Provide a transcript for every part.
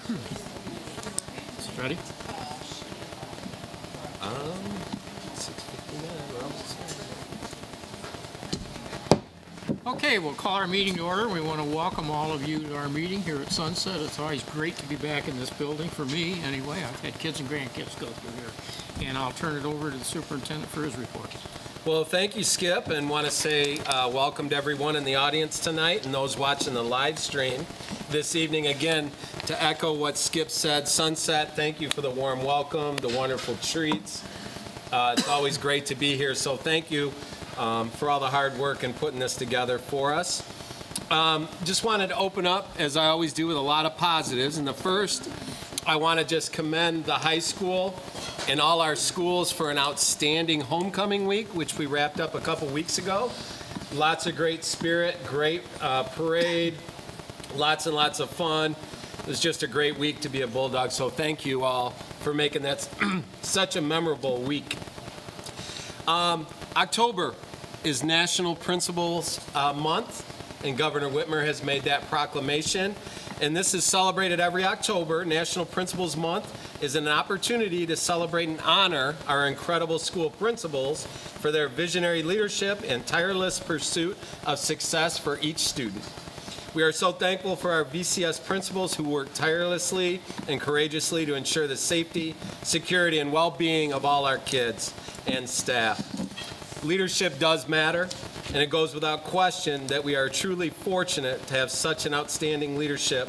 Ready? 6:59. Okay, we'll call our meeting to order. We want to welcome all of you to our meeting here at Sunset. It's always great to be back in this building, for me anyway. I've had kids and grandkids go through here. And I'll turn it over to the superintendent for his report. Well, thank you, Skip, and want to say welcome to everyone in the audience tonight and those watching the live stream this evening. Again, to echo what Skip said, Sunset, thank you for the warm welcome, the wonderful treats. It's always great to be here, so thank you for all the hard work and putting this together for us. Just wanted to open up, as I always do, with a lot of positives. And the first, I want to just commend the high school and all our schools for an outstanding homecoming week, which we wrapped up a couple weeks ago. Lots of great spirit, great parade, lots and lots of fun. It was just a great week to be a Bulldog, so thank you all for making that such a memorable week. October is National Principals Month, and Governor Whitmer has made that proclamation. And this is celebrated every October. National Principals Month is an opportunity to celebrate and honor our incredible school principals for their visionary leadership and tireless pursuit of success for each student. We are so thankful for our VCS principals who work tirelessly and courageously to ensure the safety, security, and well-being of all our kids and staff. Leadership does matter, and it goes without question that we are truly fortunate to have such an outstanding leadership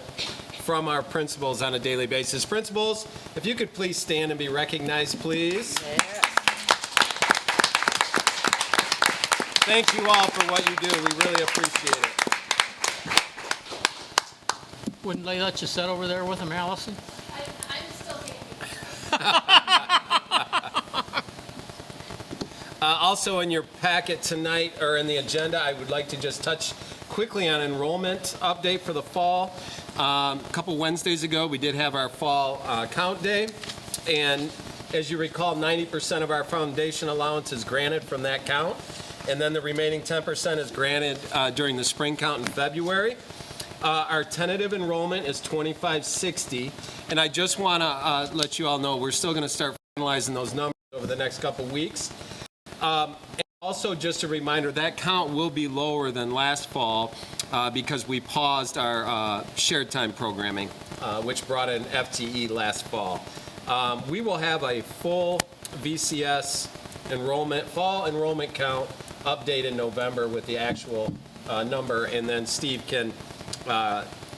from our principals on a daily basis. Principals, if you could please stand and be recognized, please. Yeah. Thank you all for what you do. We really appreciate it. Wouldn't they let you sit over there with them, Allison? I'm still here. Also in your packet tonight, or in the agenda, I would like to just touch quickly on enrollment update for the fall. A couple Wednesdays ago, we did have our fall count day, and as you recall, 90% of our foundation allowance is granted from that count, and then the remaining 10% is granted during the spring count in February. Our tentative enrollment is 2560, and I just want to let you all know we're still going to start finalizing those numbers over the next couple weeks. And also, just a reminder, that count will be lower than last fall because we paused our shared time programming, which brought in FTE last fall. We will have a full VCS fall enrollment count update in November with the actual number, and then Steve can,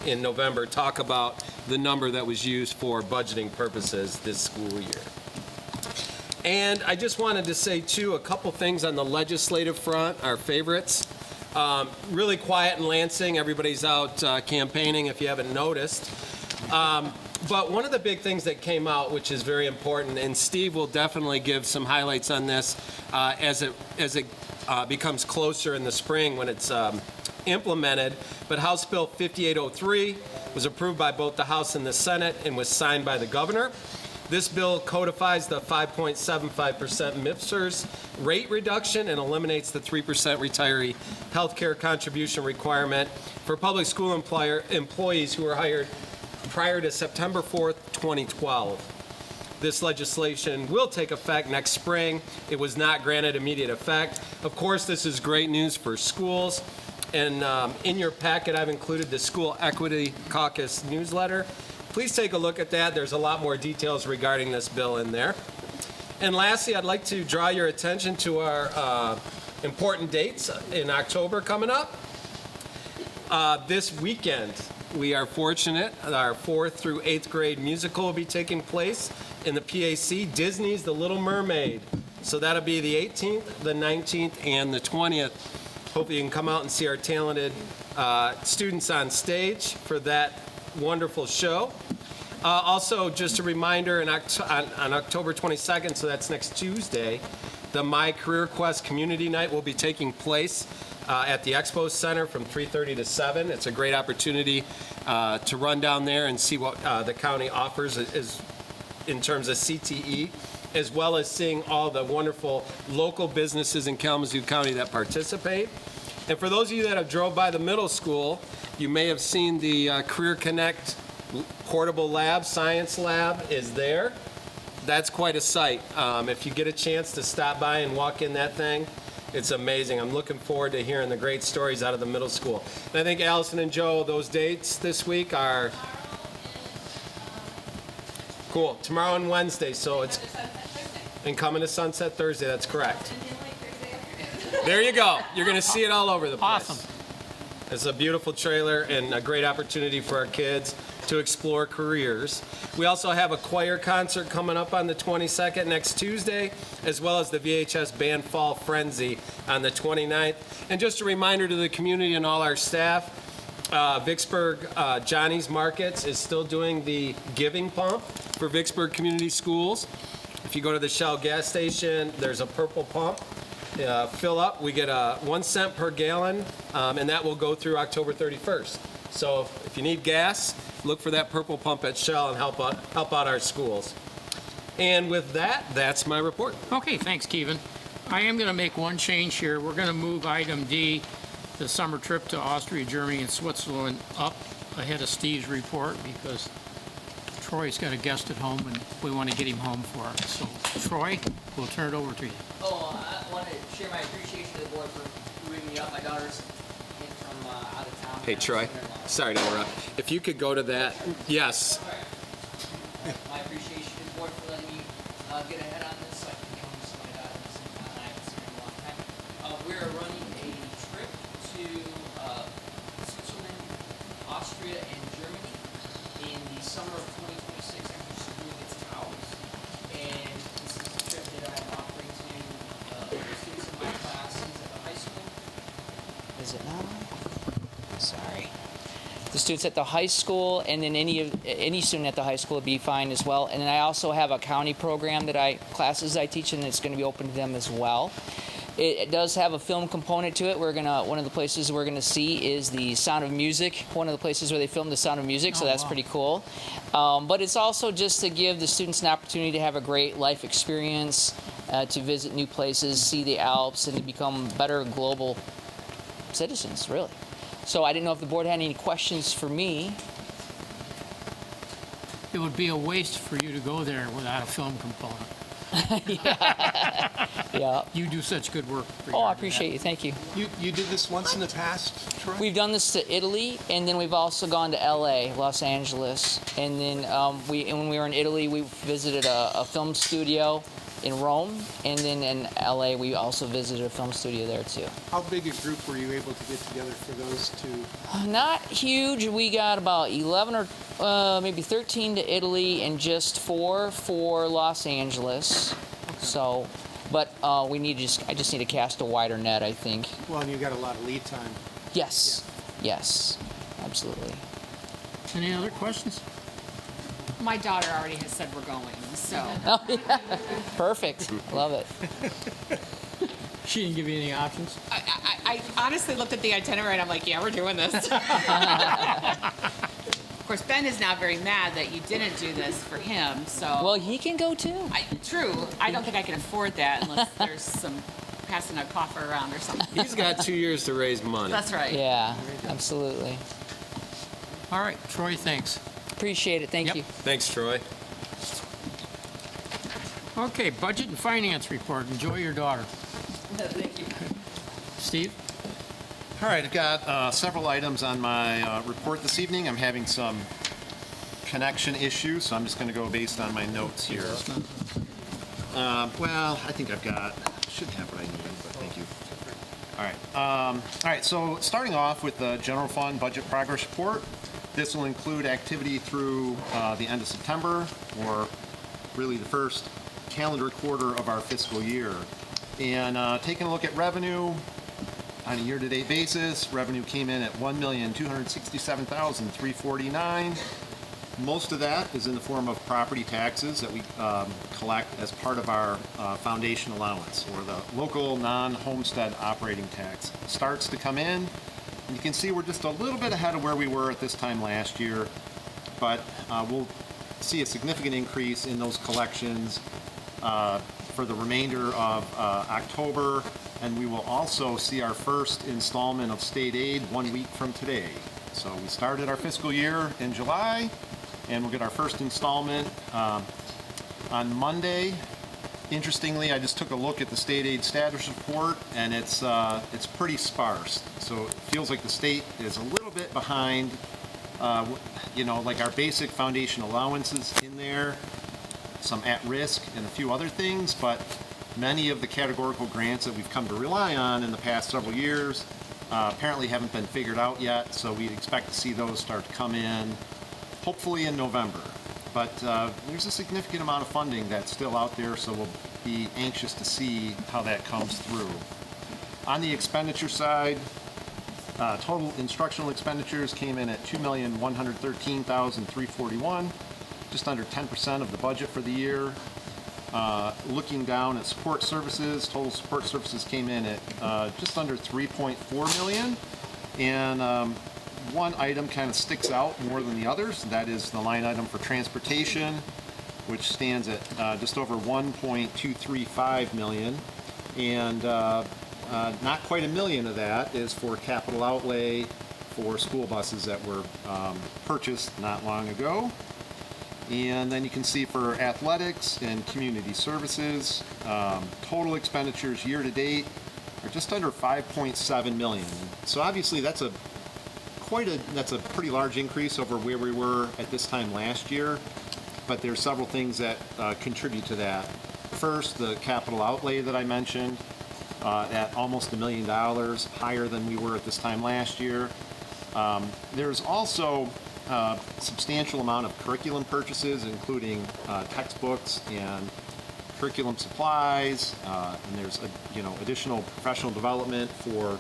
in November, talk about the number that was used for budgeting purposes this school year. And I just wanted to say, too, a couple things on the legislative front, our favorites. Really quiet in Lansing. Everybody's out campaigning, if you haven't noticed. But one of the big things that came out, which is very important, and Steve will definitely give some highlights on this as it becomes closer in the spring when it's implemented, but House Bill 5803 was approved by both the House and the Senate and was signed by the governor. This bill codifies the 5.75% MIPSERS rate reduction and eliminates the 3% retiree health care contribution requirement for public school employees who were hired prior to September 4th, 2012. This legislation will take effect next spring. It was not granted immediate effect. Of course, this is great news for schools. And in your packet, I've included the School Equity Caucus newsletter. Please take a look at that. There's a lot more details regarding this bill in there. And lastly, I'd like to draw your attention to our important dates in October coming up. This weekend, we are fortunate that our 4th through 8th grade musical will be taking place in the PAC, Disney's The Little Mermaid. So that'll be the 18th, the 19th, and the 20th. Hopefully you can come out and see our talented students on stage for that wonderful show. Also, just a reminder, on October 22nd, so that's next Tuesday, the My Career Quest Community Night will be taking place at the Expo Center from 3:30 to 7. It's a great opportunity to run down there and see what the county offers in terms of CTE, as well as seeing all the wonderful local businesses in Kalamazoo County that participate. And for those of you that have drove by the middle school, you may have seen the Career Connect portable lab, science lab is there. That's quite a sight. If you get a chance to stop by and walk in that thing, it's amazing. I'm looking forward to hearing the great stories out of the middle school. And I think Allison and Joe, those dates this week are cool. Tomorrow and Wednesday, so it's and coming to Sunset Thursday. That's correct. There you go. You're going to see it all over the place. Awesome. It's a beautiful trailer and a great opportunity for our kids to explore careers. We also have a choir concert coming up on the 22nd next Tuesday, as well as the VHS Band Fall Frenzy on the 29th. And just a reminder to the community and all our staff, Vicksburg Johnny's Markets is still doing the giving pump for Vicksburg Community Schools. If you go to the Shell gas station, there's a purple pump. Fill up, we get 1 cent per gallon, and that will go through October 31st. So if you need gas, look for that purple pump at Shell and help out our schools. And with that, that's my report. Okay, thanks, Kevin. I am going to make one change here. We're going to move item D, the summer trip to Austria, Germany, and Switzerland, up ahead of Steve's report because Troy's got a guest at home and we want to get him home for us. So, Troy, we'll turn it over to you. Oh, I want to share my appreciation to the board for moving me up. My daughter's in from out of town. Hey, Troy, sorry to interrupt. If you could go to that, yes. My appreciation to the board for letting me get ahead on this so I can get home to my daughter. I haven't seen her in a long time. We're running a trip to Switzerland, Austria, and Germany in the summer of 2026 after school gets out. And this is a trip that I'm offering to the students in my classes at the high school. Is it not on? Sorry. The students at the high school, and then any student at the high school would be fine as well. And then I also have a county program classes I teach, and it's going to be open to them as well. It does have a film component to it. One of the places we're gonna see is the Sound of Music. One of the places where they filmed the Sound of Music, so that's pretty cool. But it's also just to give the students an opportunity to have a great life experience, to visit new places, see the Alps, and to become better global citizens, really. So I didn't know if the board had any questions for me. It would be a waste for you to go there without a film component. Yeah. You do such good work. Oh, I appreciate you. Thank you. You did this once in the past, Troy? We've done this to Italy, and then we've also gone to LA, Los Angeles. And then when we were in Italy, we visited a film studio in Rome, and then in LA, we also visited a film studio there too. How big a group were you able to get together for those two? Not huge. We got about 11 or maybe 13 to Italy, and just 4 for Los Angeles. Okay. So, but I just need to cast a wider net, I think. Well, and you got a lot of lead time. Yes. Yes. Absolutely. Any other questions? My daughter already has said we're going, so. Oh, yeah. Perfect. Love it. She didn't give you any options? I honestly looked at the itinerary and I'm like, yeah, we're doing this. Of course, Ben is now very mad that you didn't do this for him, so. Well, he can go too. True. I don't think I can afford that unless there's some passing a coffer around or something. He's got 2 years to raise money. That's right. Yeah, absolutely. All right, Troy, thanks. Appreciate it. Thank Yep. you. Thanks, Troy. Okay, budget and finance report. Enjoy your daughter. Thank you. Steve? All right, I've got several items on my report this evening. I'm having some connection issues, so I'm just going to go based on my notes here. Well, I think should have what I need, but thank you. All right, so starting off with the general fund budget progress report. This will include activity through the end of September, or really the first calendar quarter of our fiscal year. And taking a look at revenue on a year-to-date basis, revenue came in at $1,267,349. Most of that is in the form of property taxes that we collect as part of our foundation allowance, or the local non-homestead operating tax. Starts to come in. And you can see we're just a little bit ahead of where we were at this time last year, but we'll see a significant increase in those collections for the remainder of October, and we will also see our first installment of state aid 1 week from today. So we started our fiscal year in July, and we'll get our first installment on Monday. Interestingly, I just took a look at the state aid status report, and it's pretty sparse. So it feels like the state is a little bit behind. Like our basic foundation allowances in there, some at risk, and a few other things. But many of the categorical grants that we've come to rely on in the past several years apparently haven't been figured out yet. So we expect to see those start to come in, hopefully in November. But there's a significant amount of funding that's still out there, so we'll be anxious to see how that comes through. On the expenditure side, total instructional expenditures came in at $2,113,341, just under 10% of the budget for the year. Looking down at support services, total support services came in at just under $3.4 million, and one item kind of sticks out more than the others. That is the line item for transportation, which stands at just over $1.235 million, and not quite $1 million of that is for capital outlay for school buses that were purchased not long ago. And then you can see for athletics and community services, total expenditures year to date are just under $5.7 million. So obviously that's a pretty large increase over where we were at this time last year, but there's several things that contribute to that. First, the capital outlay that I mentioned, at almost $1 million, higher than we were at this time last year. There's also a substantial amount of curriculum purchases, including textbooks and curriculum supplies, and there's additional professional development for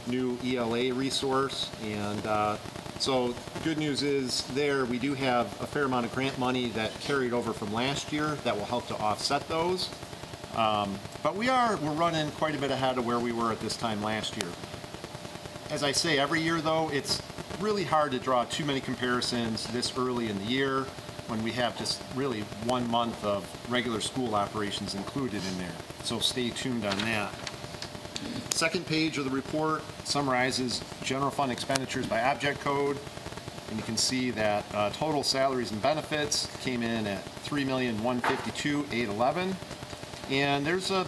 new ELA resource. And so good news is there we do have a fair amount of grant money that carried over from last year that will help to offset those. But we're running quite a bit ahead of where we were at this time last year. As I say every year though, it's really hard to draw too many comparisons this early in the year when we have just really 1 month of regular school operations included in there. So stay tuned on that. Second page of the report summarizes general fund expenditures by object code, and you can see that total salaries and benefits came in at $3,152,811, and there's a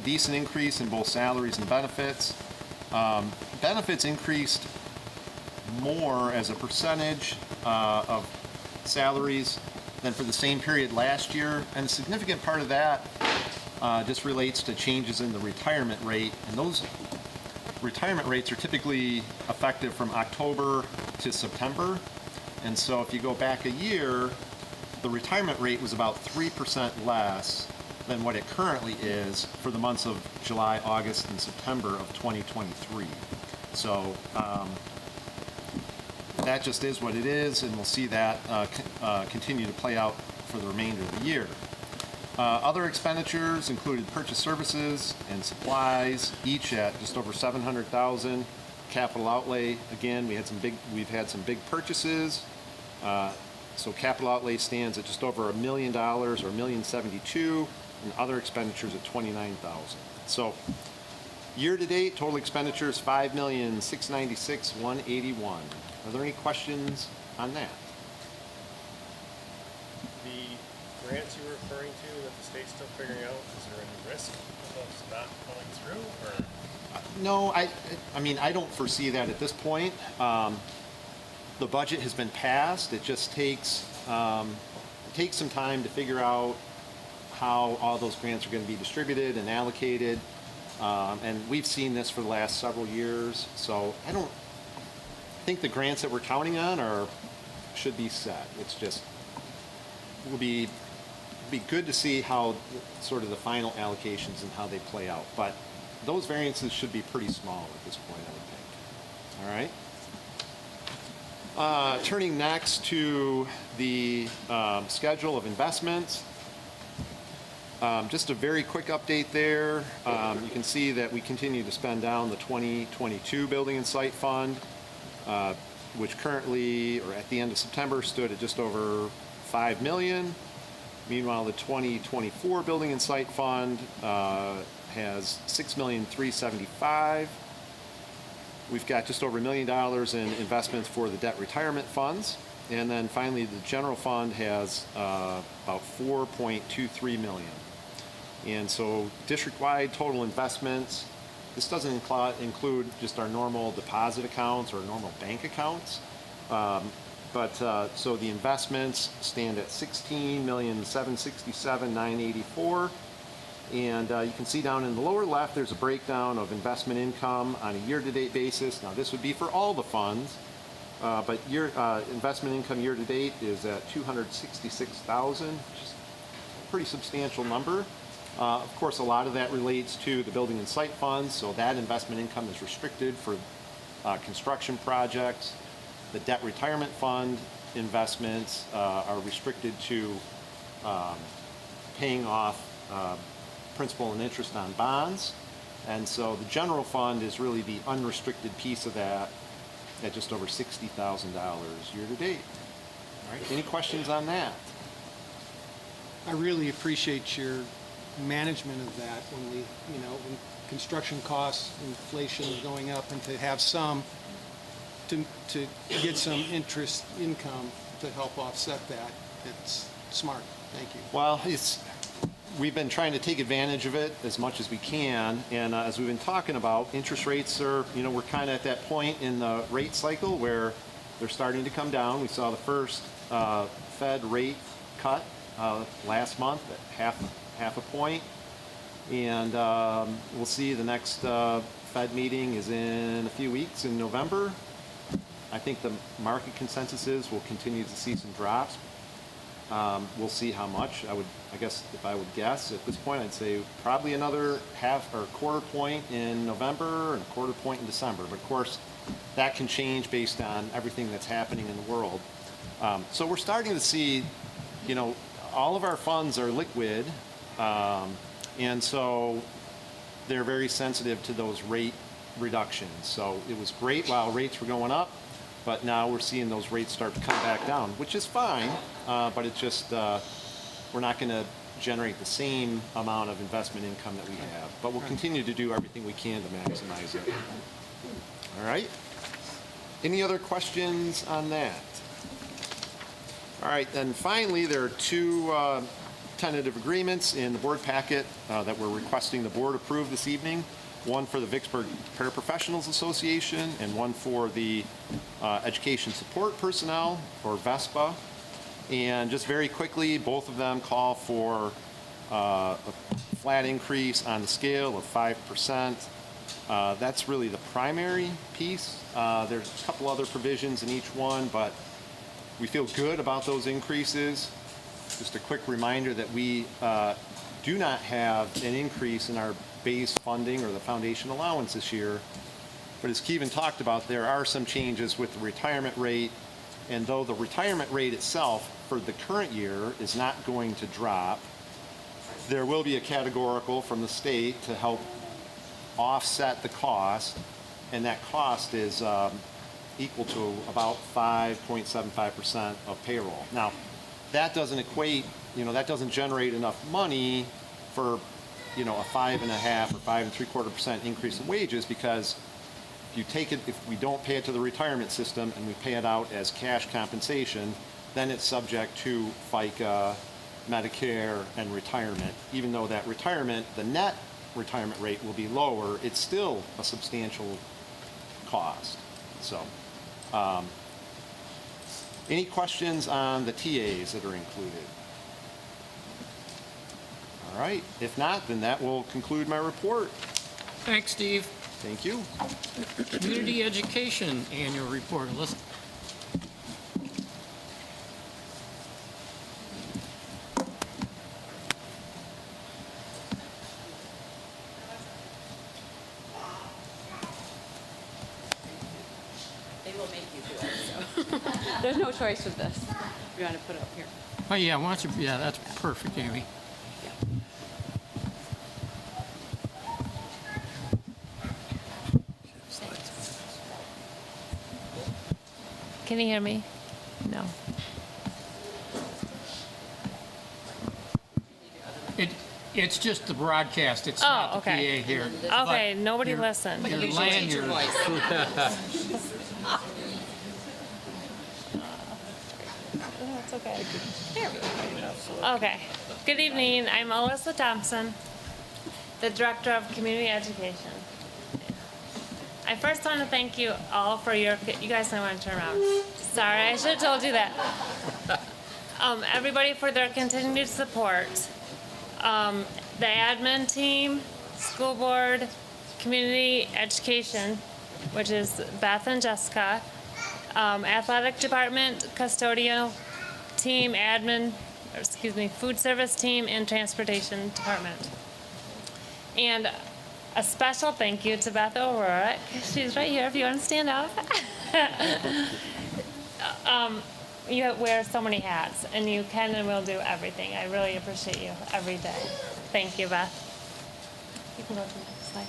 decent increase in both salaries and benefits. Benefits increased more as a percentage of salaries than for the same period last year, and a significant part of that just relates to changes in the retirement rate, and those retirement rates are typically effective from October to September. And so if you go back a year, the retirement rate was about 3% less than what it currently is for the months of July, August, and September of 2023. So that just is what it is, and we'll see that continue to play out for the remainder of the year. Other expenditures included purchase services and supplies, each at just over $700,000. Capital outlay, again, we've had some big purchases. So capital outlay stands at just over $1 million, or $1,072,000, and other expenditures at $29,000. So year to date, total expenditures $5,696,181. Are there any questions on that? The grants you were referring to that the state's still figuring out, is there any risk of those not going through, or? No, I mean, I don't foresee that at this point. The budget has been passed. It just takes some time to figure out how all those grants are going to be distributed and allocated. And we've seen this for the last several years, so I don't think the grants that we're counting on should be set. It's just, it will be good to see how sort of the final allocations and how they play out. But those variances should be pretty small at this point, I would think. All right. Turning next to the schedule of investments. Just a very quick update there. You can see that we continue to spend down the 2022 Building and Site Fund, which currently, or at the end of September, stood at just over $5 million. Meanwhile, the 2024 Building and Site Fund has $6,375,000. We've got just over $1 million in investments for the debt retirement funds. And then finally, the general fund has about 4.23 million. And so district-wide total investments, this doesn't include just our normal deposit accounts or normal bank accounts. So the investments stand at 16,767,984. And you can see down in the lower left, there's a breakdown of investment income on a year-to-date basis. Now, this would be for all the funds, but investment income year-to-date is at 266,000, which is a pretty substantial number. Of course, a lot of that relates to the building and site funds, so that investment income is restricted for construction projects. The debt retirement fund investments are restricted to paying off principal and interest on bonds. And so the general fund is really the unrestricted piece of that at just over $60,000 year to date. All right, any questions on that? I really appreciate your management of that when when construction costs, inflation is going up, and to have some, to get some interest income to help offset that. It's smart. Thank you. Well, we've been trying to take advantage of it as much as we can, and as we've been talking about, interest rates are, we're kind of at that point in the rate cycle where they're starting to come down. We saw the first Fed rate cut last month at half a point, and we'll see the next Fed meeting is in a few weeks in November. I think the market consensus is we'll continue to see some drops. We'll see how much. I guess if I would guess at this point, I'd say probably another half or quarter point in November and a quarter point in December. But of course, that can change based on everything that's happening in the world. So we're starting to see, all of our funds are liquid, and so they're very sensitive to those rate reductions. So it was great while rates were going up, but now we're seeing those rates start to come back down, which is fine, but it's just, we're not going to generate the same amount of investment income that we have. But we'll continue to do everything we can to maximize it. All right? Any other questions on that? All right, then finally, there are two tentative agreements in the board packet that we're requesting the board approve this evening. One for the Vicksburg Paraprofessionals Association and one for the Education Support Personnel, or VESPA. And just very quickly, both of them call for a flat increase on the scale of 5%. That's really the primary piece. There's a couple other provisions in each one, but we feel good about those increases. Just a quick reminder that we do not have an increase in our base funding or the foundation allowance this year. But as Kevin talked about, there are some changes with the retirement rate. And though the retirement rate itself for the current year is not going to drop, there will be a categorical from the state to help offset the cost. And that cost is equal to about 5.75% of payroll. Now, that doesn't equate, that doesn't generate enough money for, a 5.5% or 5.75% increase in wages, because if we don't pay it to the retirement system and we pay it out as cash compensation, then it's subject to FICA, Medicare, and retirement. Even though that the net retirement rate will be lower, it's still a substantial cost. So, any questions on the TAs that are included? All right. If not, then that will conclude my report. Thanks, Steve. Thank you. Community Education Annual Report. They will make you do it, so. There's no choice with this. You want to put it up here? Oh, yeah, why don't you, yeah, that's perfect, Amy. Can you hear me? No. It's just the broadcast, it's not the okay. PA here. Okay, But nobody your- listened. Your Use your teacher lanyard, voice. That's okay. Okay. Good evening. I'm Alyssa Thompson, the Director of Community Education. I first want to thank you all for you guys might want to turn around. Sorry, I should have told you that. Everybody for their continued support. The admin team, school board, community education, which is Beth and Jessica, athletic department, custodial team, food service team, and transportation department. And a special thank you to Beth O'Rourke. She's right here if you want to stand up. You wear so many hats, and you can and will do everything. I really appreciate you every day. Thank you, Beth. You can go to the next slide.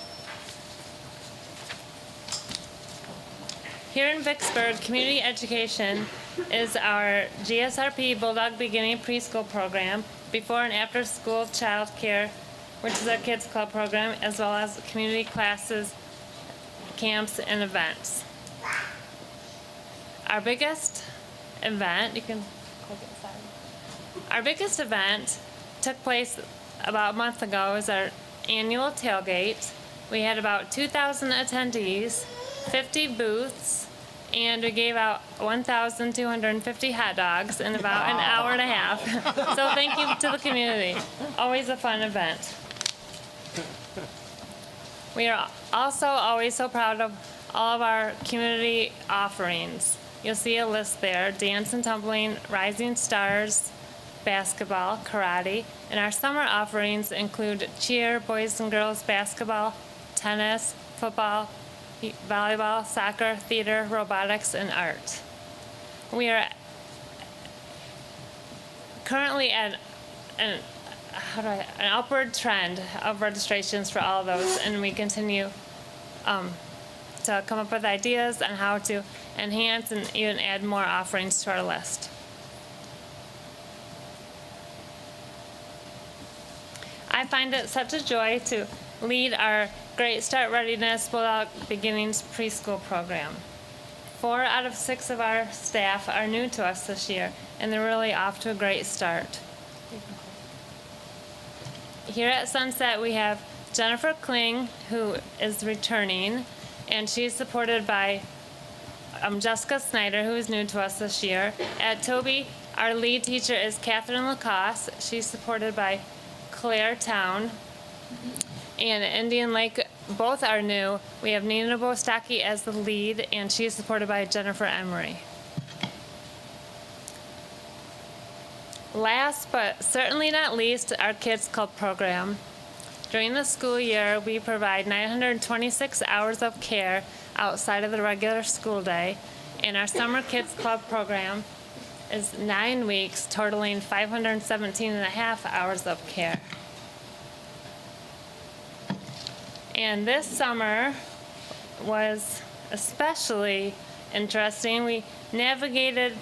Here in Vicksburg, community education is our GSRP Bulldog Beginning Preschool program, before and after school child care, which is our Kids Club program, as well as community classes, camps, and events. Our biggest event, you can click it aside. Our biggest event took place about a month ago. It was our annual tailgate. We had about 2,000 attendees, 50 booths, and we gave out 1,250 hot dogs in about an hour and a half. So thank you to the community. Always a fun event. We are also always so proud of all of our community offerings. You'll see a list there: dance and tumbling, rising stars, basketball, karate. And our summer offerings include cheer, boys and girls basketball, tennis, football, volleyball, soccer, theater, robotics, and art. We are currently at an upward trend of registrations for all of those, and we continue to come up with ideas on how to enhance and even add more offerings to our list. I find it such a joy to lead our Great Start Readiness Bulldog Beginnings Preschool program. 4 out of 6 of our staff are new to us this year, and they're really off to a great start. Here at Sunset, we have Jennifer Kling, who is returning, and she's supported by Jessica Snyder, who is new to us this year. At Toby, our lead teacher is Catherine Lacoste. She's supported by Claire Town. And at Indian Lake, both are new. We have Nina Bostaki as the lead, and she's supported by Jennifer Emery. Last but certainly not least, our Kids Club program. During the school year, we provide 926 hours of care outside of the regular school day, and our Summer Kids Club program is 9 weeks, totaling 517.5 hours of care. And this summer was especially interesting. We navigated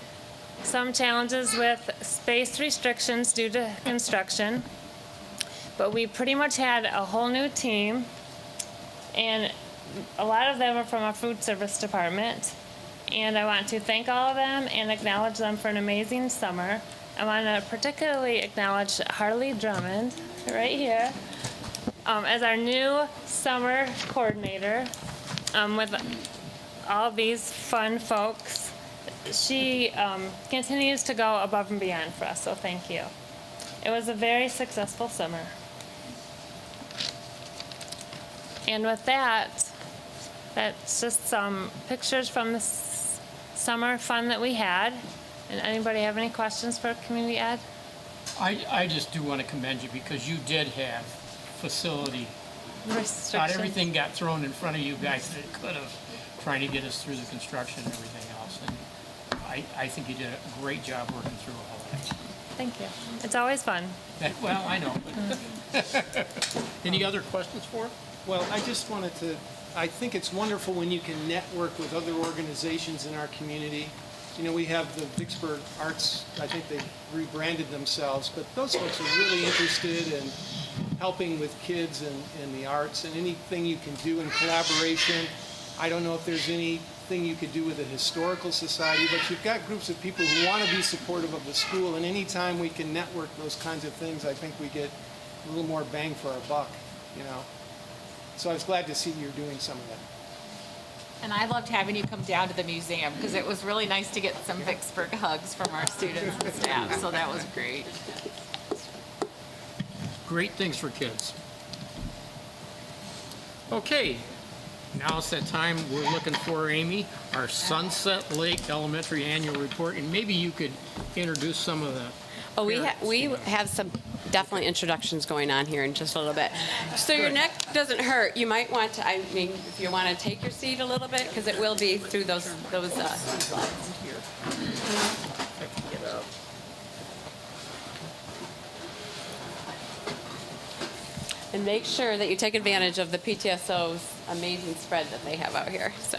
some challenges with space restrictions due to construction, but we pretty much had a whole new team, and a lot of them are from our food service department. And I want to thank all of them and acknowledge them for an amazing summer. I want to particularly acknowledge Harley Drummond, right here, as our new summer coordinator with all these fun folks. She continues to go above and beyond for us, so thank you. It was a very successful summer. And with that, that's just some pictures from the summer fun that we had. And anybody have any questions for community ed? I just do want to commend you because you did have facility. Restrictions. Not everything got thrown in front of you guys that it could have, trying to get us through the construction and everything else. And I think you did a great job working through all of that. Thank you. It's always fun. Well, I know. But any other questions for him? Well, I just wanted to, I think it's wonderful when you can network with other organizations in our community. You know, we have the Vicksburg Arts, I think they rebranded themselves, but those folks are really interested in helping with kids and the arts, and anything you can do in collaboration I don't know if there's anything you could do with a historical society, but you've got groups of people who want to be supportive of the school, and anytime we can network those kinds of things, I think we get a little more bang for our buck, you know. So I was glad to see you're doing some of that. And I loved having you come down to the museum because it was really nice to get some Vicksburg hugs from our students and staff, so that was great. Great things for kids. Okay, now it's that time we're looking for, Amy, our Sunset Lake Elementary Annual Report, and maybe you could introduce some of the Oh, we parents. have some definitely introductions going on here in just a little bit. So your neck doesn't hurt. You might want to, I mean, if you want to take your seat a little bit, because it will be through those slides. And make sure that you take advantage of the PTSO's amazing spread that they have out here. So,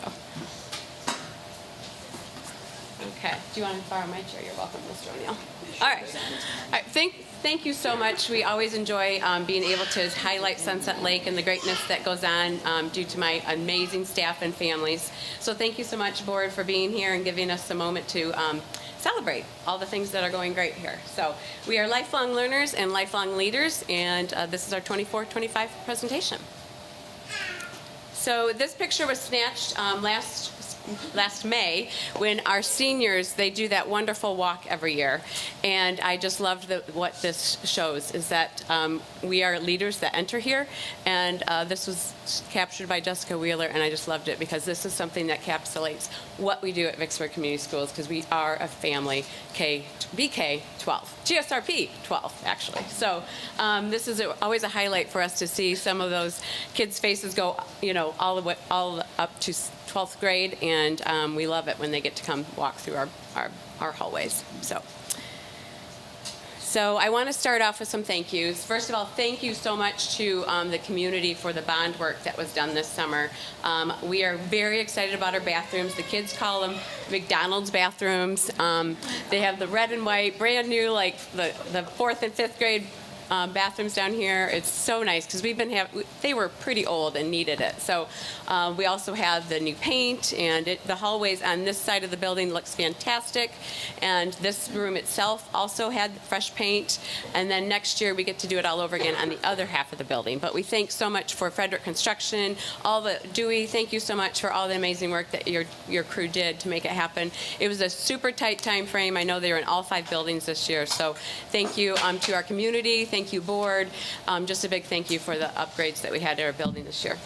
okay. Do you want to borrow my chair? You're welcome, Mr. O'Neill. All right. Thank you so much. We always enjoy being able to highlight Sunset Lake and the greatness that goes on due to my amazing staff and families. So thank you so much, Board, for being here and giving us a moment to celebrate all the things that are going great here. So we are lifelong learners and lifelong leaders, and this is our 24-25 presentation. So this picture was snatched last May when our seniors, they do that wonderful walk every year. And I just loved what this shows is that we are leaders that enter here. And this was captured by Jessica Wheeler, and I just loved it because this is something that encapsulates what we do at Vicksburg Community Schools, because we are a family BK 12, GSRP 12 actually. So this is always a highlight for us to see some of those kids' faces go, you know, all up to 12th grade, and we love it when they get to come walk through our hallways. So I want to start off with some thank yous. First of all, thank you so much to the community for the bond work that was done this summer. We are very excited about our bathrooms. The kids call them McDonald's bathrooms. They have the red and white, brand new, like the 4th and 5th grade bathrooms down here. It's so nice because they were pretty old and needed it. So we also have the new paint, and the hallways on this side of the building looks fantastic. And this room itself also had fresh paint. And then next year we get to do it all over again on the other half of the building. But we thank so much for Frederick Construction, Dewey, thank you so much for all the amazing work that your crew did to make it happen. It was a super tight time frame. I know they were in all 5 buildings this year. So thank you to our community. Thank you, Board. Just a big thank you for the upgrades that we had to our building this year.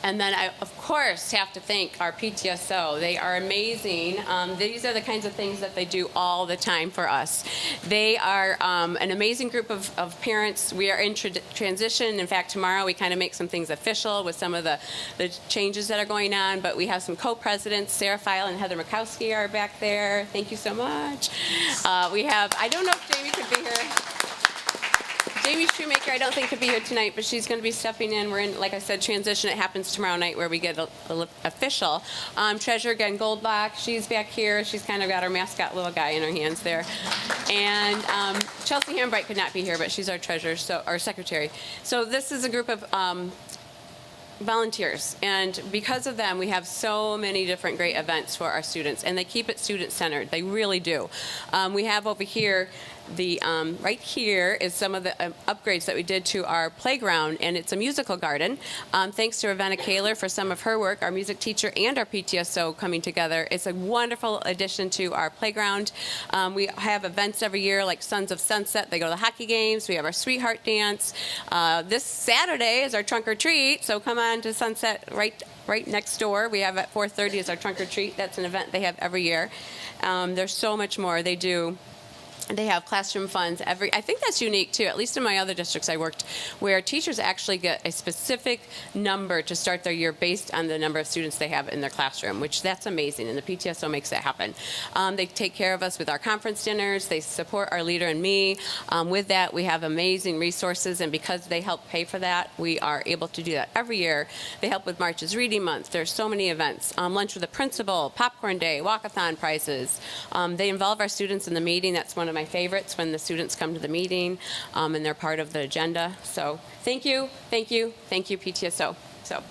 And then I, of course, have to thank our PTSO. They are amazing. These are the kinds of things that they do all the time for us. They are an amazing group of parents. We are in transition. In fact, tomorrow we kind of make some things official with some of the changes that are going on. But we have some co-presidents. Sarah Feil and Heather Mikowski are back there. Thank you so much. We have, I don't know if Jamie could be here. Jamie Shoemaker, I don't think could be here tonight, but she's going to be stepping in. We're in, like I said, transition. It happens tomorrow night where we get official. Treasurer Jen Goldbach, she's back here. She's kind of got our mascot little guy in her hands there. And Chelsea Hambright could not be here, but she's our treasurer, so our secretary. So this is a group of volunteers, and because of them we have so many different great events for our students, and they keep it student-centered. They really do. We have over here right here is some of the upgrades that we did to our playground, and it's a musical garden. Thanks to Ravenna Kaler for some of her work, our music teacher and our PTSO coming together. It's a wonderful addition to our playground. We have events every year like Sons of Sunset. They go to the hockey games. We have our Sweetheart Dance. This Saturday is our trunk or treat, so come on to Sunset right next door. We have at 4:30 is our trunk or treat. That's an event they have every year. There's so much more they do. They have classroom funds I think that's unique too, at least in my other districts I worked, where teachers actually get a specific number to start their year based on the number of students they have in their classroom, which that's amazing, and the PTSO makes that happen. They take care of us with our conference dinners. They support our leader and me. With that, we have amazing resources, and because they help pay for that, we are able to do that every year. They help with March's Reading Month. There's so many events. Lunch with the principal, popcorn day, walkathon prizes. They involve our students in the meeting. That's one of my favorites, when the students come to the meeting and they're part of the agenda. So thank you, PTSO. So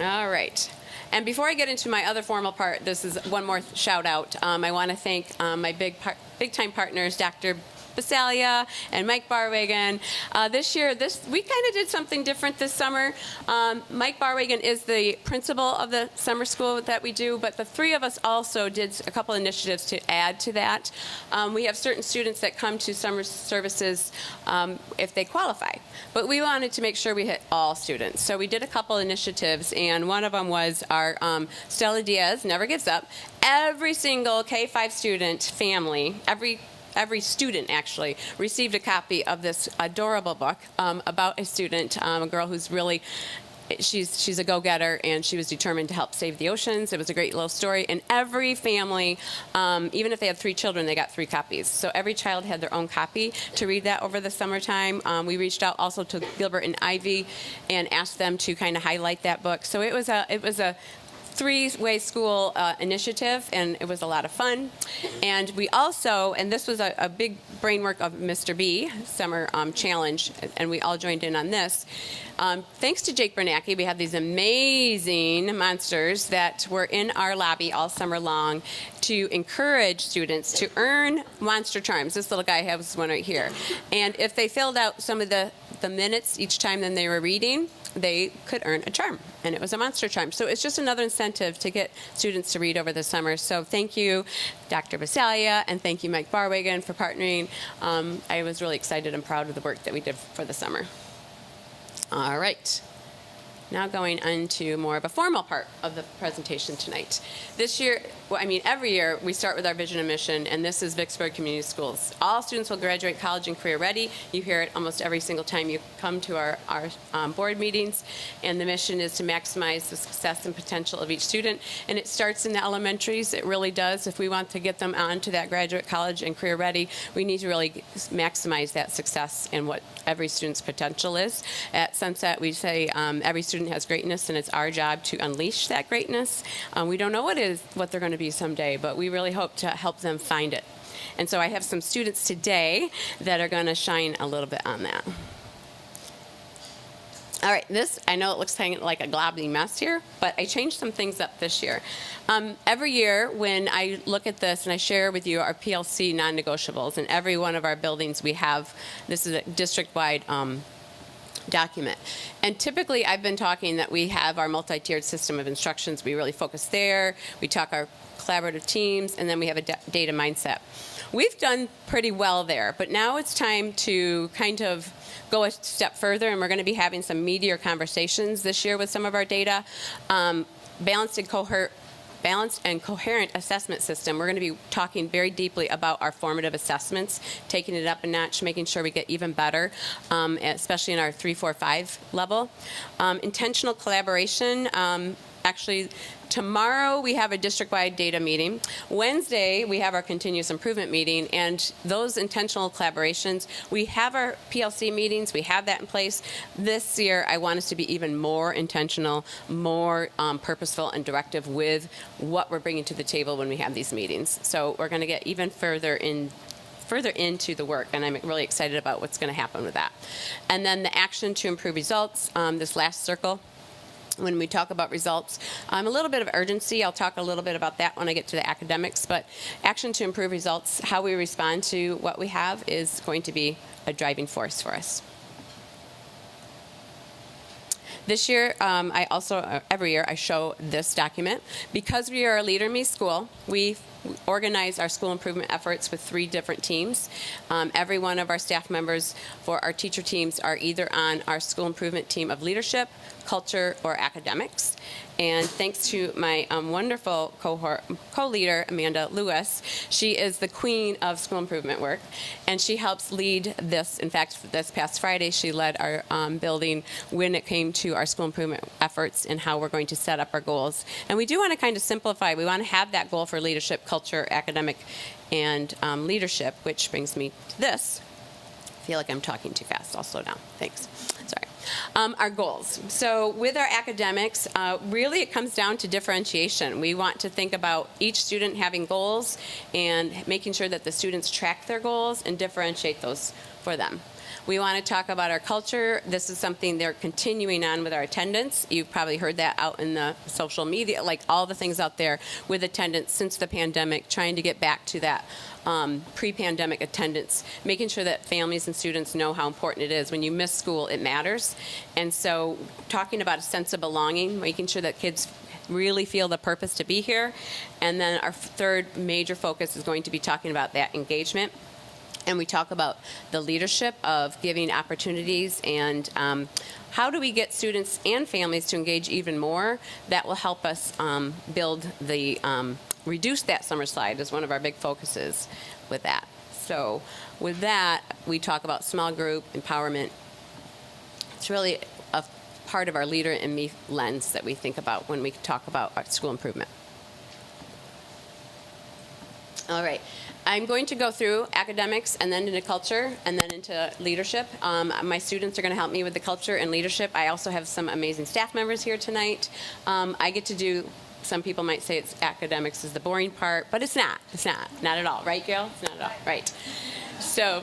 All right. And before I get into my other formal part, this is one more shout out. I want to thank my big time partners, Dr. Basalia and Mike Barwagen. This year, we kind of did something different this summer. Mike Barwagen is the principal of the summer school that we do, but the three of us also did a couple initiatives to add to that. We have certain students that come to summer services if they qualify, but we wanted to make sure we hit all students. So we did a couple initiatives, and one of them was our Stella Diaz Never Gives Up. Every single K-5 student family, every student actually received a copy of this adorable book about a student, a girl who's really, she's a go-getter, and she was determined to help save the oceans. It was a great little story, and every family, even if they had 3 children, they got 3 copies. So every child had their own copy to read that over the summertime. We reached out also to Gilbert and Ivy and asked them to kind of highlight that book. So it was a 3-way school initiative, and it was a lot of fun. And we also, and this was a big brain work of Mr. B, Summer Challenge, and we all joined in on this. Thanks to Jake Bernanke, we have these amazing monsters that were in our lobby all summer long to encourage students to earn monster charms. This little guy has one right here. And if they filled out some of the minutes each time that they were reading, they could earn a charm, and it was a monster charm. So it's just another incentive to get students to read over the summer. So thank you, Dr. Basalia, and thank you, Mike Barwagen, for partnering. I was really excited and proud of the work that we did for the summer. All right. Now going into more of a formal part of the presentation tonight. This year, every year, we start with our vision and mission, and this is Vicksburg Community Schools. All students will graduate college and career ready. You hear it almost every single time you come to our board meetings, and the mission is to maximize the success and potential of each student, and it starts in the elementaries. It really does. If we want to get them on to that graduate college and career ready, we need to really maximize that success and what every student's potential is. At Sunset, we say every student has greatness, and it's our job to unleash that greatness. We don't know what they're going to be someday, but we really hope to help them find it. And so I have some students today that are going to shine a little bit on that. All right, I know it looks kind of like a globby mess here, but I changed some things up this year. Every year when I look at this and I share with you our PLC non-negotiables, in every one of our buildings we have, this is a district-wide document. And typically I've been talking that we have our multi-tiered system of instructions. We really focus there. We talk our collaborative teams, and then we have a data mindset. We've done pretty well there, but now it's time to kind of go a step further, and we're going to be having some meatier conversations this year with some of our data. Balanced and coherent assessment system. We're going to be talking very deeply about our formative assessments, taking it up a notch, making sure we get even better, especially in our 3, 4, 5 level. Intentional collaboration. Actually, tomorrow we have a district-wide data meeting. Wednesday, we have our continuous improvement meeting, and those intentional collaborations, we have our PLC meetings, we have that in place. This year, I want us to be even more intentional, more purposeful and directive with what we're bringing to the table when we have these meetings. So we're going to get even further into the work, and I'm really excited about what's going to happen with that. And then the action to improve results, this last circle. When we talk about results, a little bit of urgency. I'll talk a little bit about that when I get to the academics, but action to improve results, how we respond to what we have is going to be a driving force for us. This year, I also, every year, I show this document. Because we are a Leader Me school, we organize our school improvement efforts with 3 different teams. Every one of our staff members for our teacher teams are either on our school improvement team of leadership, culture, or academics. And thanks to my wonderful co-leader, Amanda Lewis, she is the queen of school improvement work, and she helps lead this. In fact, this past Friday, she led our building when it came to our school improvement efforts and how we're going to set up our goals. And we do want to kind of simplify. We want to have that goal for leadership, culture, academic, and leadership, which brings me to this. I feel like I'm talking too fast. I'll slow down. Thanks. Sorry. Our goals. So with our academics, really it comes down to differentiation. We want to think about each student having goals and making sure that the students track their goals and differentiate those for them. We want to talk about our culture. This is something they're continuing on with our attendance. You've probably heard that out in the social media, like all the things out there with attendance since the pandemic, trying to get back to that pre-pandemic attendance, making sure that families and students know how important it is. When you miss school, it matters. And so talking about a sense of belonging, making sure that kids really feel the purpose to be here. And then our third major focus is going to be talking about that engagement. And we talk about the leadership of giving opportunities and how do we get students and families to engage even more. That will help us build the reduce that summer slide is one of our big focuses with that. So with that, we talk about small group empowerment. It's really a part of our leader and me lens that we think about when we talk about our school improvement. All right. I'm going to go through academics and then into culture and then into leadership. My students are going to help me with the culture and leadership. I also have some amazing staff members here tonight. I get to do, some people might say it's academics is the boring part, but it's not. It's not at all. Right, Gail? It's not at all. Right. So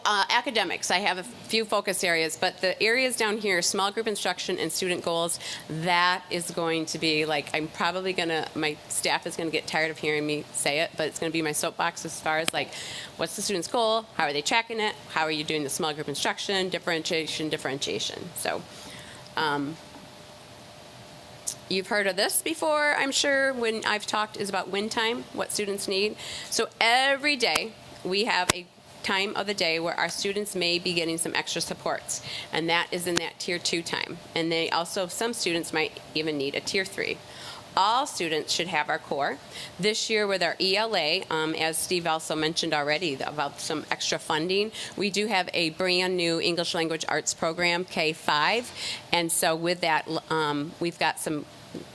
academics, I have a few focus areas, but the areas down here, small group instruction and student goals, that is going to be like, I'm probably gonna, my staff is gonna get tired of hearing me say it, but it's gonna be my soapbox as far as like, what's the student's goal? How are they tracking it? How are you doing the small group instruction? Differentiation. So, you've heard of this before, I'm sure, when I've talked is about win time, what students need. So every day, we have a time of the day where our students may be getting some extra supports, and that is in that tier 2 time. And they also, some students might even need a tier 3. All students should have our core. This year with our ELA, as Steve also mentioned already about some extra funding, we do have a brand new English Language Arts program, K-5, and so with that, we've got some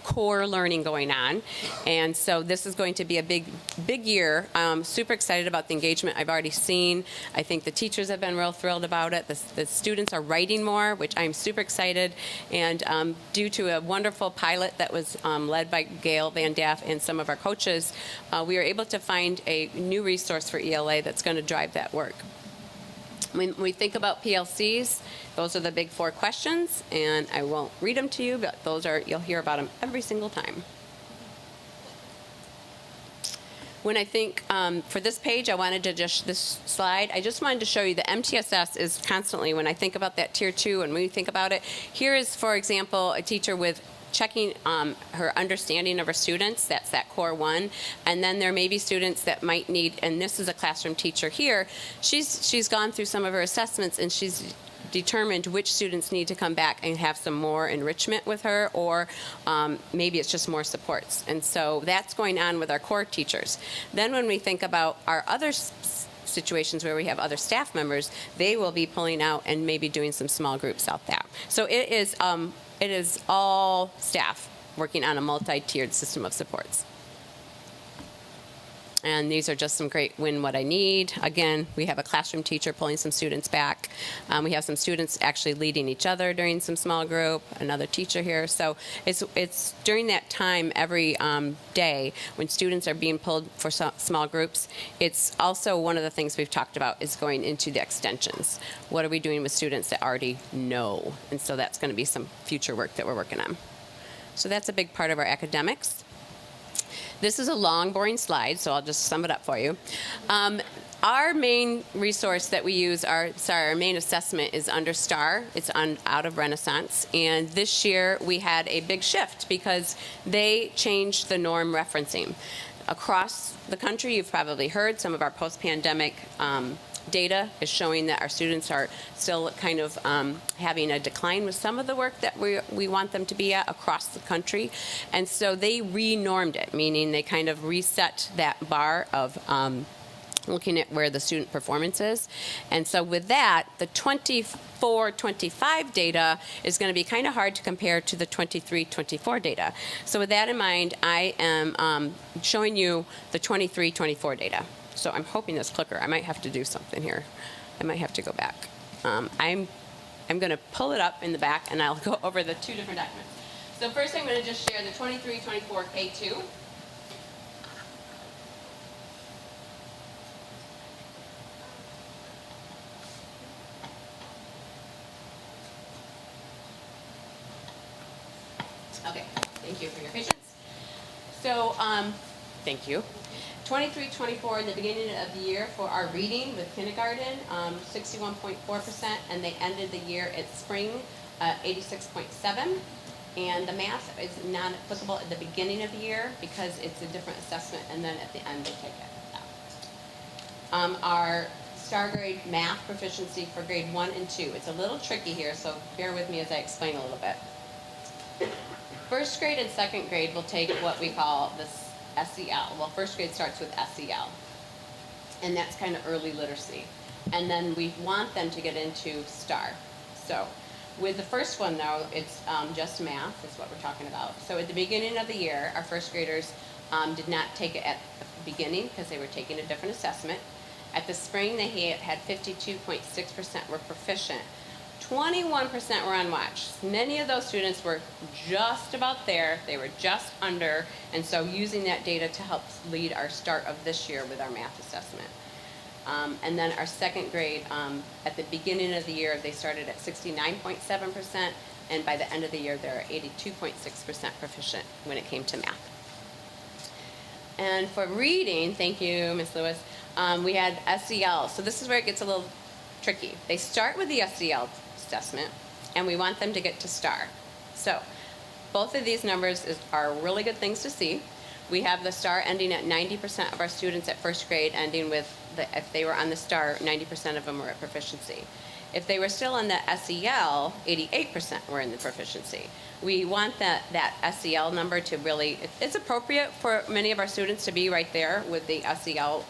core learning going on, and so this is going to be a big year. Super excited about the engagement I've already seen. I think the teachers have been real thrilled about it. The students are writing more, which I'm super excited, and due to a wonderful pilot that was led by Gail Van Daff and some of our coaches, we were able to find a new resource for ELA that's going to drive that work. When we think about PLCs, those are the big 4 questions, and I won't read them to you, but those are, you'll hear about them every single time. When I think, for this page, I wanted to just, this slide, I just wanted to show you the MTSS is constantly, when I think about that tier 2 and when we think about it, here is, for example, a teacher with checking her understanding of her students, that's that core 1, and then there may be students that might need, and this is a classroom teacher here, she's gone through some of her assessments and she's determined which students need to come back and have some more enrichment with her, or maybe it's just more supports. And so that's going on with our core teachers. Then when we think about our other situations where we have other staff members, they will be pulling out and maybe doing some small groups out there. So it is all staff working on a multi-tiered system of supports. And these are just some great win what I need. Again, we have a classroom teacher pulling some students back. We have some students actually leading each other during some small group, another teacher here. So it's during that time every day when students are being pulled for small groups. It's also one of the things we've talked about is going into the extensions. What are we doing with students that already know? And so that's going to be some future work that we're working on. So that's a big part of our academics. This is a long, boring slide, so I'll just sum it up for you. Our main resource that we use, our main assessment is under STAR. It's out of Renaissance. And this year we had a big shift because they changed the norm referencing. Across the country, you've probably heard some of our post-pandemic data is showing that our students are still kind of having a decline with some of the work that we want them to be at across the country. And so they re-normed it, meaning they kind of reset that bar of looking at where the student performance is. And so with that, the 24-25 data is going to be kind of hard to compare to the 23-24 data. So with that in mind, I am showing you the 23-24 data. So I'm hoping this clicker, I might have to do something here. I might have to go back. I'm going to pull it up in the back, and I'll go over the 2 different documents. So first I'm going to just share the 23-24 K2. Okay, thank you for your patience. So, thank you. 23-24 in the beginning of the year for our reading with kindergarten, 61.4%, and they ended the year at spring 86.7. And the math is non-applicable at the beginning of the year because it's a different assessment, and then at the end they take it out. Our star grade math proficiency for grade 1 and 2. It's a little tricky here, so bear with me as I explain a little bit. First grade and second grade will take what we call this SEL. Well, first grade starts with SEL, and that's kind of early literacy. And then we want them to get into STAR. So with the first one, though, it's just math is what we're talking about. So at the beginning of the year, our first graders did not take it at the beginning because they were taking a different assessment. At the spring, they had 52.6% were proficient. 21% were on watch. Many of those students were just about there. They were just under, and so using that data to help lead our start of this year with our math assessment. And then our second grade, at the beginning of the year, they started at 69.7%, and by the end of the year, they're 82.6% proficient when it came to math. And for reading, thank you, Ms. Lewis, we had SEL. So this is where it gets a little tricky. They start with the SEL assessment, and we want them to get to STAR. So both of these numbers are really good things to see. We have the STAR ending at 90% of our students at first grade ending with, if they were on the STAR, 90% of them were at proficiency. If they were still on the SEL, 88% were in the proficiency. We want that SEL number to really, it's appropriate for many of our students to be right there with the SEL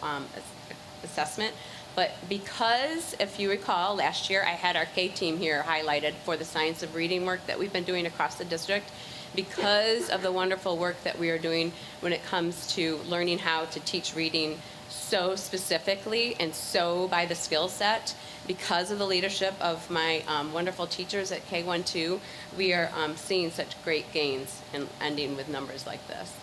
assessment. But because, if you recall, last year I had our K team here highlighted for the science of reading work that we've been doing across the district. Because of the wonderful work that we are doing when it comes to learning how to teach reading so specifically and so by the skill set, because of the leadership of my wonderful teachers at K-1-2, we are seeing such great gains and ending with numbers like this.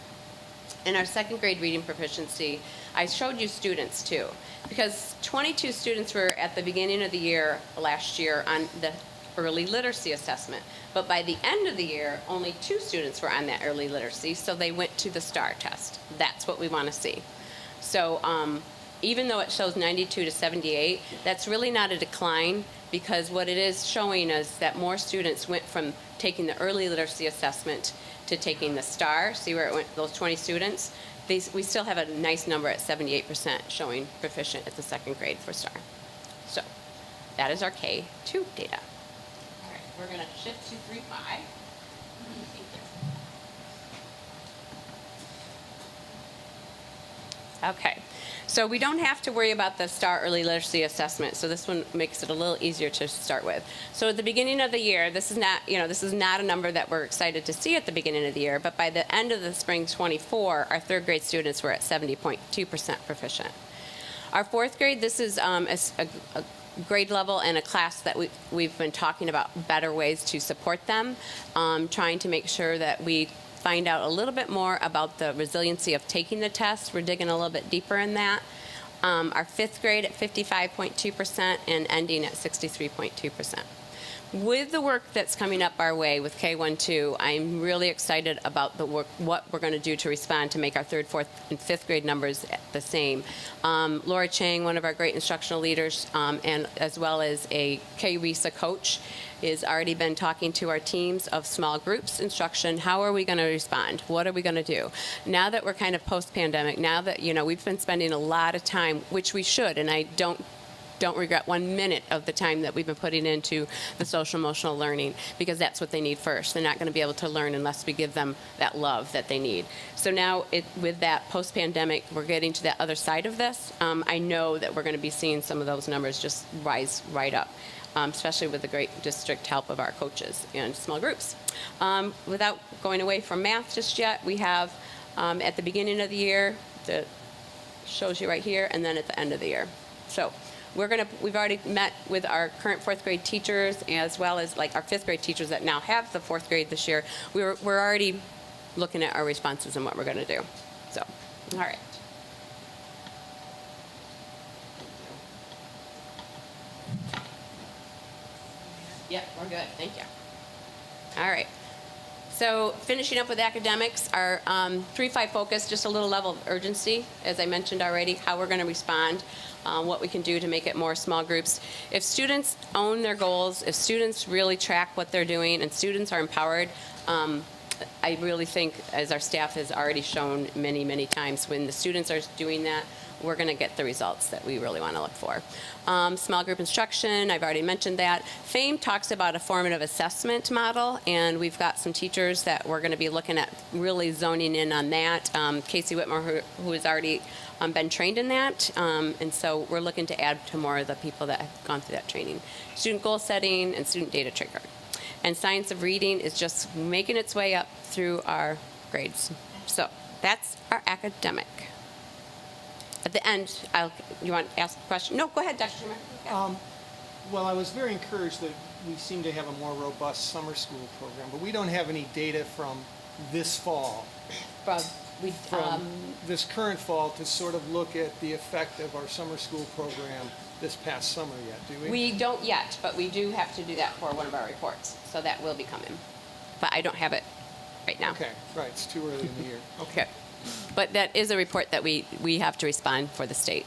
In our second grade reading proficiency, I showed you students too, because 22 students were at the beginning of the year last year on the early literacy assessment. But by the end of the year, only 2 students were on that early literacy, so they went to the STAR test. That's what we want to see. So even though it shows 92 to 78, that's really not a decline, because what it is showing is that more students went from taking the early literacy assessment to taking the STAR. See where it went, those 20 students? We still have a nice number at 78% showing proficient at the second grade for STAR. So that is our K-2 data. All right, we're going to shift to 3-5. Okay, so we don't have to worry about the STAR early literacy assessment, so this one makes it a little easier to start with. So at the beginning of the year, this is not a number that we're excited to see at the beginning of the year, but by the end of the spring 24, our third grade students were at 70.2% proficient. Our fourth grade, this is a grade level and a class that we've been talking about better ways to support them, trying to make sure that we find out a little bit more about the resiliency of taking the test. We're digging a little bit deeper in that. Our fifth grade at 55.2% and ending at 63.2%. With the work that's coming up our way with K-1-2, I'm really excited about the work, what we're going to do to respond to make our third, fourth, and fifth grade numbers the same. Laura Chang, one of our great instructional leaders, and as well as a K-RISA coach, has already been talking to our teams of small groups instruction. How are we going to respond? What are we going to do? Now that we're kind of post-pandemic, now that, we've been spending a lot of time, which we should, and I don't regret 1 minute of the time that we've been putting into the social emotional learning, because that's what they need first. They're not going to be able to learn unless we give them that love that they need. So now with that post-pandemic, we're getting to that other side of this. I know that we're going to be seeing some of those numbers just rise right up, especially with the great district help of our coaches and small groups. Without going away from math just yet, we have at the beginning of the year, that shows you right here, and then at the end of the year. So we've already met with our current fourth grade teachers, as well as like our fifth grade teachers that now have the fourth grade this year. We're already looking at our responses and what we're going to do. So, all right. Yep, we're good. Thank you. All right. So finishing up with academics, our 3-5 focus, just a little level of urgency, as I mentioned already, how we're going to respond, what we can do to make it more small groups. If students own their goals, if students really track what they're doing, and students are empowered, I really think, as our staff has already shown many, many times, when the students are doing that, we're going to get the results that we really want to look for. Small group instruction, I've already mentioned that. FAME talks about a formative assessment model, and we've got some teachers that we're going to be looking at really zoning in on that. Casey Whitmore, who has already been trained in that, and so we're looking to add to more of the people that have gone through that training. Student goal setting and student data trigger. And science of reading is just making its way up through our grades. So that's our academic. At the end, you want to ask a question? No, go ahead, Dr. Schumer. Well, I was very encouraged that we seem to have a more robust summer school program, but we don't have any data from this fall, from this current fall, to sort of look at the effect of our summer school program this past summer yet, do we? We don't yet, but we do have to do that for one of our reports, so that will be coming. But I don't have it right now. Okay, right, it's too early in the year. Okay. But that is a report that we have to respond for the state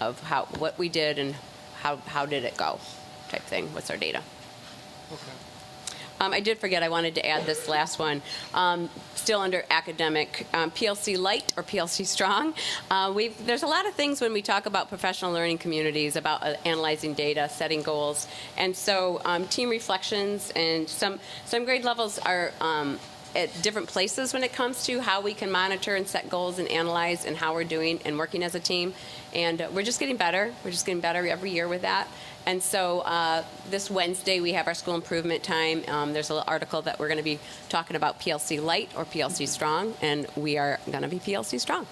of what we did and how did it go type thing. What's our data? Okay. I did forget, I wanted to add this last one. Still under academic, PLC Light or PLC Strong. There's a lot of things when we talk about professional learning communities about analyzing data, setting goals. And so team reflections and some grade levels are at different places when it comes to how we can monitor and set goals and analyze and how we're doing and working as a team. And we're just getting better. We're just getting better every year with that. And so this Wednesday we have our school improvement time. There's an article that we're going to be talking about PLC Light or PLC Strong, and we are going to be PLC Strong.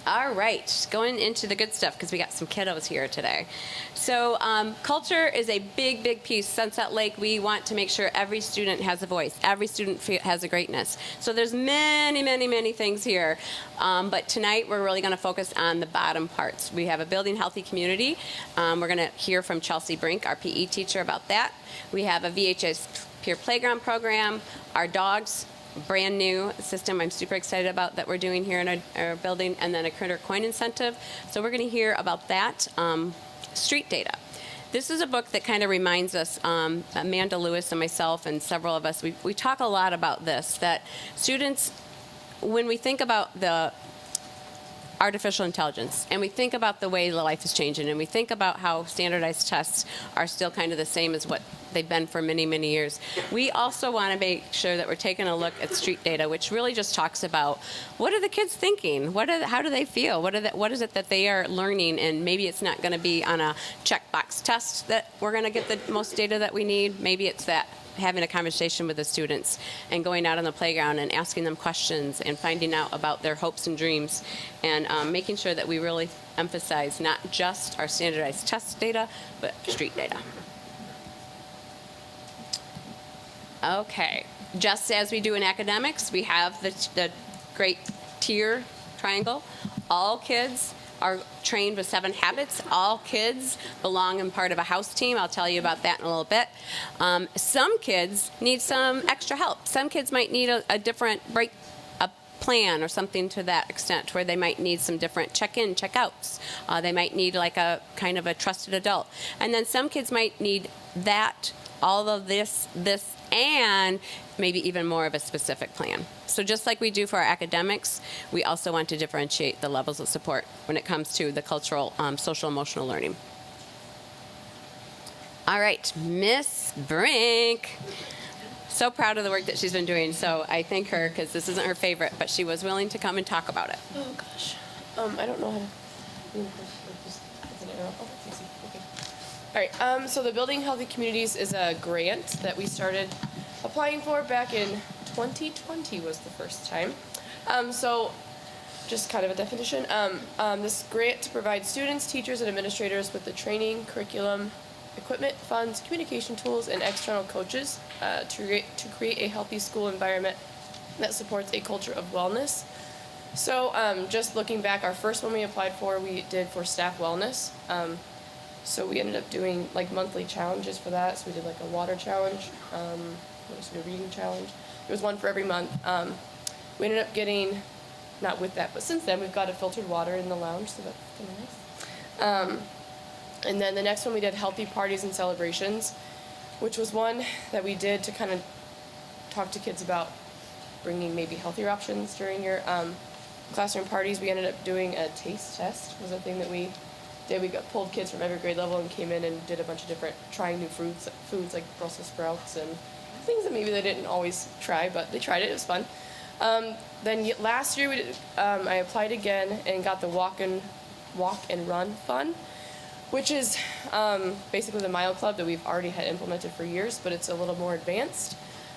All right, going into the good stuff because we got some kiddos here today. So culture is a big, big piece. Sunset Lake, we want to make sure every student has a voice. Every student has a greatness. So there's many, many, many things here. But tonight we're really going to focus on the bottom parts. We have a building healthy community. We're going to hear from Chelsea Brink, our PE teacher, about that. We have a VHS peer playground program. Our dogs, brand new system I'm super excited about that we're doing here in our building, and then a critter coin incentive. So we're going to hear about that. Street data. This is a book that kind of reminds us, Amanda Lewis and myself and several of us, we talk a lot about this, that students, when we think about the artificial intelligence, and we think about the way life is changing, and we think about how standardized tests are still kind of the same as what they've been for many, many years. We also want to make sure that we're taking a look at street data, which really just talks about what are the kids thinking? How do they feel? What is it that they are learning? And maybe it's not going to be on a checkbox test that we're going to get the most data that we need. Maybe it's that having a conversation with the students and going out on the playground and asking them questions and finding out about their hopes and dreams, and making sure that we really emphasize not just our standardized test data, but street data. Okay, just as we do in academics, we have the great tier triangle. All kids are trained with 7 habits. All kids belong in part of a house team. I'll tell you about that in a little bit. Some kids need some extra help. Some kids might need a different break plan or something to that extent, where they might need some different check-in, check-outs. They might need like a kind of a trusted adult. And then some kids might need that, all of this, and maybe even more of a specific plan. So just like we do for our academics, we also want to differentiate the levels of support when it comes to the cultural, social, emotional learning. All right, Miss Brink. So proud of the work that she's been doing, so I thank her because this isn't her favorite, but she was willing to come and talk about it. Oh gosh, I don't know how to. All right, so the Building Healthy Communities is a grant that we started applying for back in 2020 was the first time. So just kind of a definition. This grant provides students, teachers, and administrators with the training, curriculum, equipment, funds, communication tools, and external coaches to create a healthy school environment that supports a culture of wellness. So just looking back, our first one we applied for, we did for staff wellness. So we ended up doing like monthly challenges for that. So we did like a water challenge, what was it, a reading challenge. There was one for every month. We ended up getting, not with that, but since then we've got a filtered water in the lounge, so that's kind of nice. And then the next one we did healthy parties and celebrations, which was one that we did to kind of talk to kids about bringing maybe healthier options during your classroom parties. We ended up doing a taste test, was a thing that we did. We pulled kids from every grade level and came in and did a bunch of different, trying new foods like Brussels sprouts and things that maybe they didn't always try, but they tried it. It was fun. Then last year I applied again and got the walk and run fun, which is basically the mile club that we've already had implemented for years, but it's a little more advanced.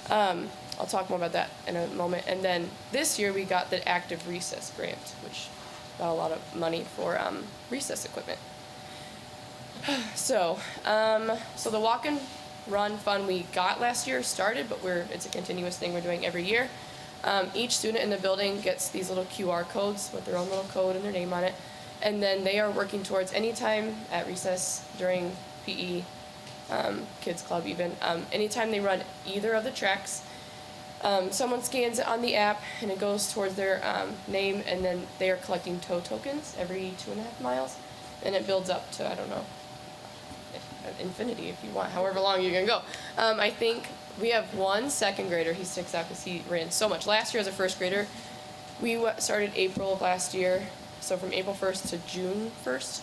I'll talk more about that in a moment. And then this year we got the active recess grant, which got a lot of money for recess equipment. So the walk and run fun we got last year started, but it's a continuous thing we're doing every year. Each student in the building gets these little QR codes with their own little code and their name on it. And then they are working towards any time at recess, during PE, kids club even, anytime they run either of the tracks, someone scans it on the app and it goes towards their name, and then they are collecting tow tokens every 2.5 miles, and it builds up to, I don't know, infinity if you want, however long you can go. I think we have one second grader. He sticks out because he ran so much. Last year as a first grader, we started April of last year. So from April 1st to June 1st,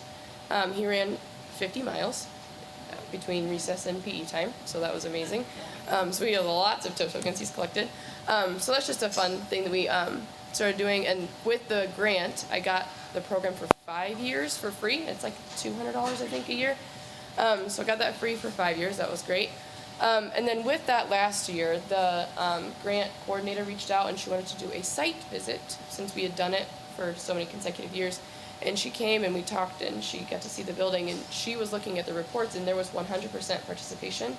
he ran 50 miles between recess and PE time, so that was amazing. So we have lots of tow tokens he's collected. So that's just a fun thing that we started doing. And with the grant, I got the program for 5 years for free. It's like $200, I think, a year. So I got that free for 5 years. That was great. And then with that last year, the grant coordinator reached out and she wanted to do a site visit since we had done it for so many consecutive years. And she came and we talked and she got to see the building, and she was looking at the reports and there was 100% participation,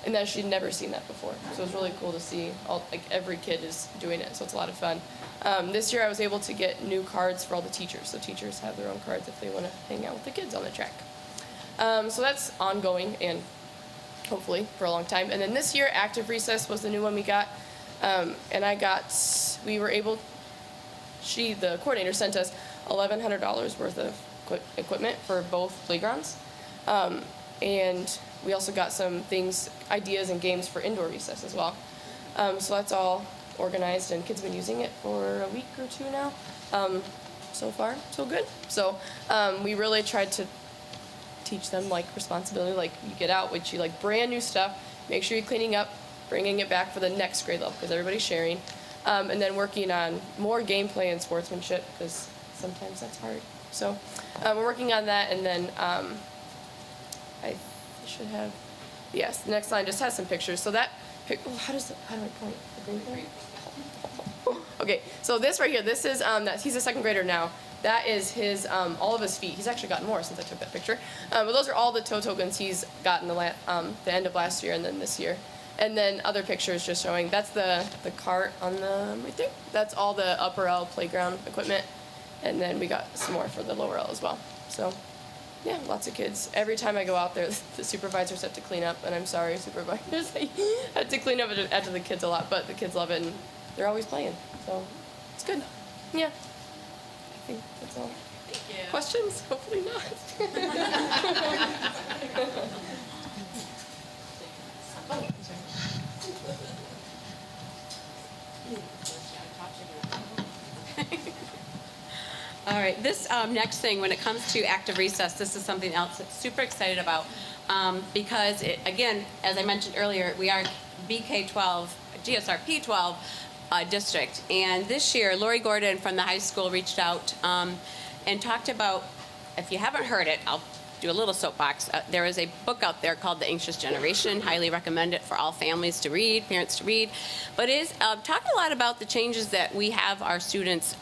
and that she'd never seen that before. So it was really cool to see every kid is doing it, so it's a lot of fun. This year I was able to get new cards for all the teachers, so teachers have their own cards if they want to hang out with the kids on the track. So that's ongoing and hopefully for a long time. And then this year, active recess was the new one we got, and the coordinator sent us $1,100 worth of equipment for both playgrounds. And we also got some ideas and games for indoor recess as well. So that's all organized, and kids have been using it for a week or two now. So far, so good. So we really tried to teach them responsibility, you get out with you brand new stuff, make sure you're cleaning up, bringing it back for the next grade level because everybody's sharing. And then working on more gameplay and sportsmanship because sometimes that's hard. So we're working on that, and then I should have, yes, the next line just has some pictures. So that, how do I point? The green thing? Okay, so this right here, this is, he's a second grader now. That is his, all of his feet. He's actually gotten more since I took that picture. But those are all the tow tokens he's gotten the end of last year and then this year. And then other pictures just showing, that's the cart on the, right there. That's all the upper L playground equipment. And then we got some more for the lower L as well. So, yeah, lots of kids. Every time I go out there, the supervisors have to clean up. And I'm sorry, supervisors, I had to clean up after the kids a lot. But the kids love it, and they're always playing. So, it's good. Yeah. I think that's all. Thank you. Questions? Hopefully not. All right, this next thing, when it comes to active recess, this is something else that's super excited about because, again, as I mentioned earlier, we are BK12, GSRP 12 district. And this year, Lori Gordon from the high school reached out and talked about, if you haven't heard it, I'll do a little soapbox. There is a book out there called The Anxious Generation. Highly recommend it for all families to read, parents to read. But it is talking a lot about the changes that we have our students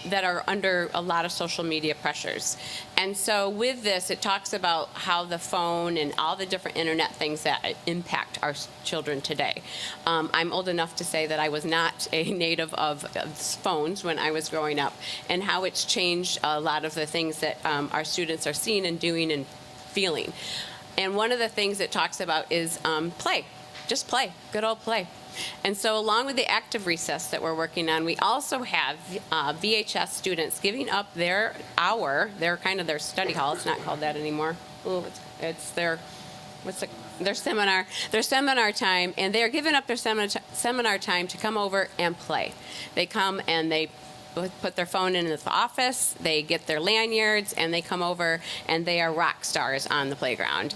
that are under a lot of social media pressures. And so with this, it talks about how the phone and all the different internet things that impact our children today. I'm old enough to say that I was not a native of phones when I was growing up, and how it's changed a lot of the things that our students are seeing and doing and feeling. And one of the things it talks about is play, just play, good old play. And so along with the active recess that we're working on, we also have VHS students giving up their hour, their kind of their study hall. It's not called that anymore. Ooh, it's their seminar time, and they're giving up their seminar time to come over and play. They come and they put their phone in the office, they get their lanyards, and they come over, and they are rock stars on the playground.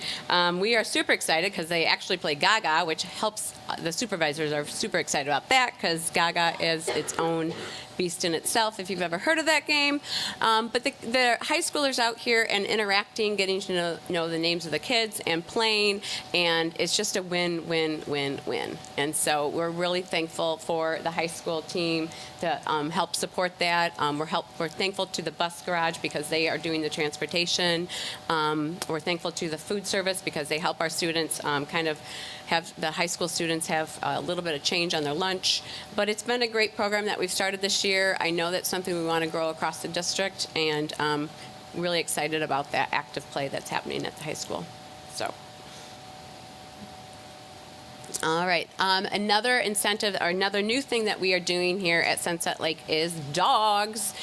We are super excited because they actually play Gaga, which helps. The supervisors are super excited about that because Gaga is its own beast in itself, if you've ever heard of that game. But the high schoolers out here and interacting, getting to know the names of the kids and playing, and it's just a win, win, win, win. And so we're really thankful for the high school team to help support that. We're thankful to the bus garage because they are doing the transportation. We're thankful to the food service because they help our students kind of have the high school students have a little bit of change on their lunch. But it's been a great program that we've started this year. I know that's something we want to grow across the district, and really excited about that active play that's happening at the high school. So. All right. Another incentive or another new thing that we are doing here at Sunset Lake is dogs.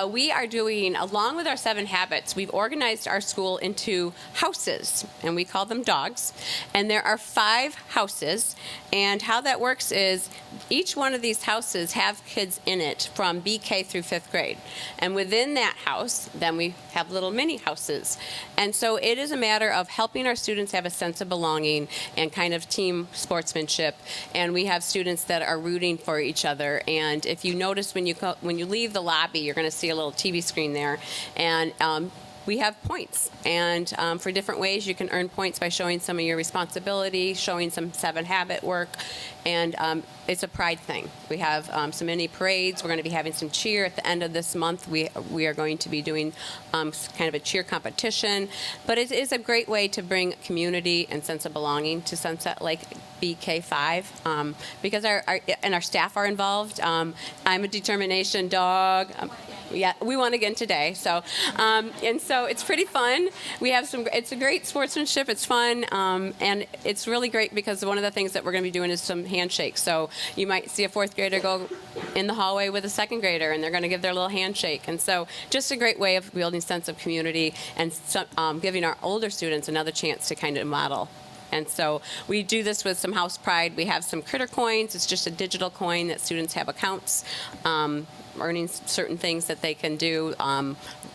We are doing, along with our 7 habits, we've organized our school into houses, and we call them dogs. And there are 5 houses. And how that works is each one of these houses have kids in it from BK through 5th grade. And within that house, then we have little mini houses. And so it is a matter of helping our students have a sense of belonging and kind of team sportsmanship. And we have students that are rooting for each other. And if you notice when you leave the lobby, you're going to see a little TV screen there. And we have points, and for different ways you can earn points by showing some of your responsibility, showing some 7 habit work, and it's a pride thing. We have some mini parades. We're going to be having some cheer at the end of this month. We are going to be doing kind of a cheer competition, but it is a great way to bring community and sense of belonging to Sunset Lake BK5 because our staff are involved. I'm a determination dog. Yeah, we won again today. So, and so it's pretty fun. We have it's a great sportsmanship. It's fun. And it's really great because one of the things that we're going to be doing is some handshakes. So you might see a 4th grader go in the hallway with a 2nd grader, and they're going to give their little handshake. And so just a great way of building sense of community and giving our older students another chance to kind of model. And so we do this with some house pride. We have some critter coins. It's just a digital coin that students have accounts. Earning certain things that they can do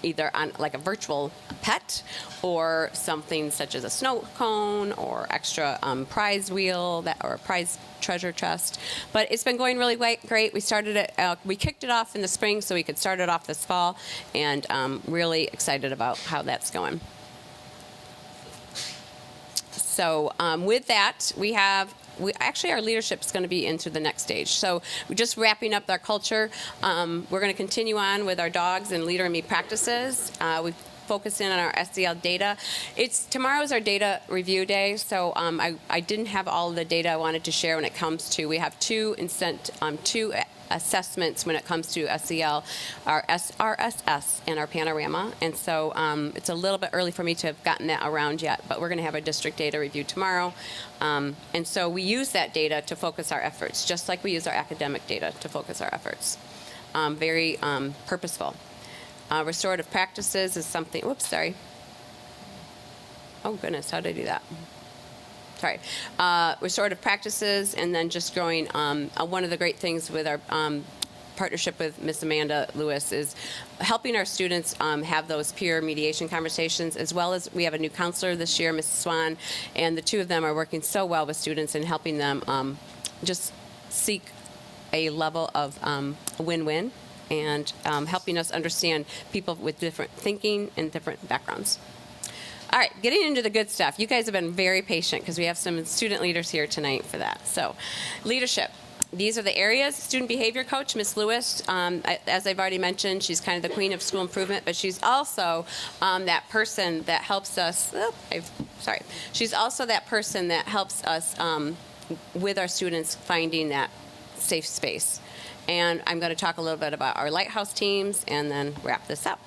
either on like a virtual pet or something such as a snow cone or extra prize wheel or a prize treasure chest. But it's been going really great. We started it, we kicked it off in the spring so we could start it off this fall, and really excited about how that's going. So with that, actually, our leadership is going to be into the next stage. So we're just wrapping up our culture. We're going to continue on with our dogs and leader and me practices. We focus in on our SEL data. Tomorrow's our data review day, so I didn't have all of the data I wanted to share when it comes to, we have two assessments when it comes to SEL, our SRSS and our Panorama. And so it's a little bit early for me to have gotten that around yet, but we're going to have a district data review tomorrow. And so we use that data to focus our efforts, just like we use our academic data to focus our efforts. Very purposeful. Restorative practices is something, whoops, sorry. Oh goodness, how did I do that? Sorry. Restorative practices, and then just growing. One of the great things with our partnership with Miss Amanda Lewis is helping our students have those peer mediation conversations, as well as we have a new counselor this year, Mrs. Swan, and the two of them are working so well with students and helping them just seek a level of win-win and helping us understand people with different thinking and different backgrounds. All right, getting into the good stuff. You guys have been very patient because we have some student leaders here tonight for that. So, leadership. These are the areas. Student behavior coach, Miss Lewis, as I've already mentioned, she's kind of the queen of school improvement, but she's also that person that helps us. She's also that person that helps us with our students finding that safe space. And I'm going to talk a little bit about our lighthouse teams and then wrap this up.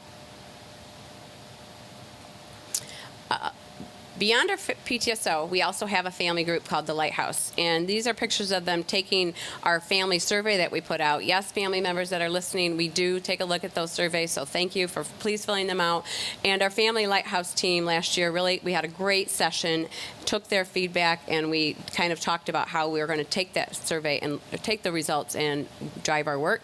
Beyond our PTSO, we also have a family group called the Lighthouse, and these are pictures of them taking our family survey that we put out. Yes, family members that are listening, we do take a look at those surveys, so thank you for please filling them out. And our family Lighthouse team last year, really, we had a great session, took their feedback, and we kind of talked about how we were going to take that survey and take the results and drive our work.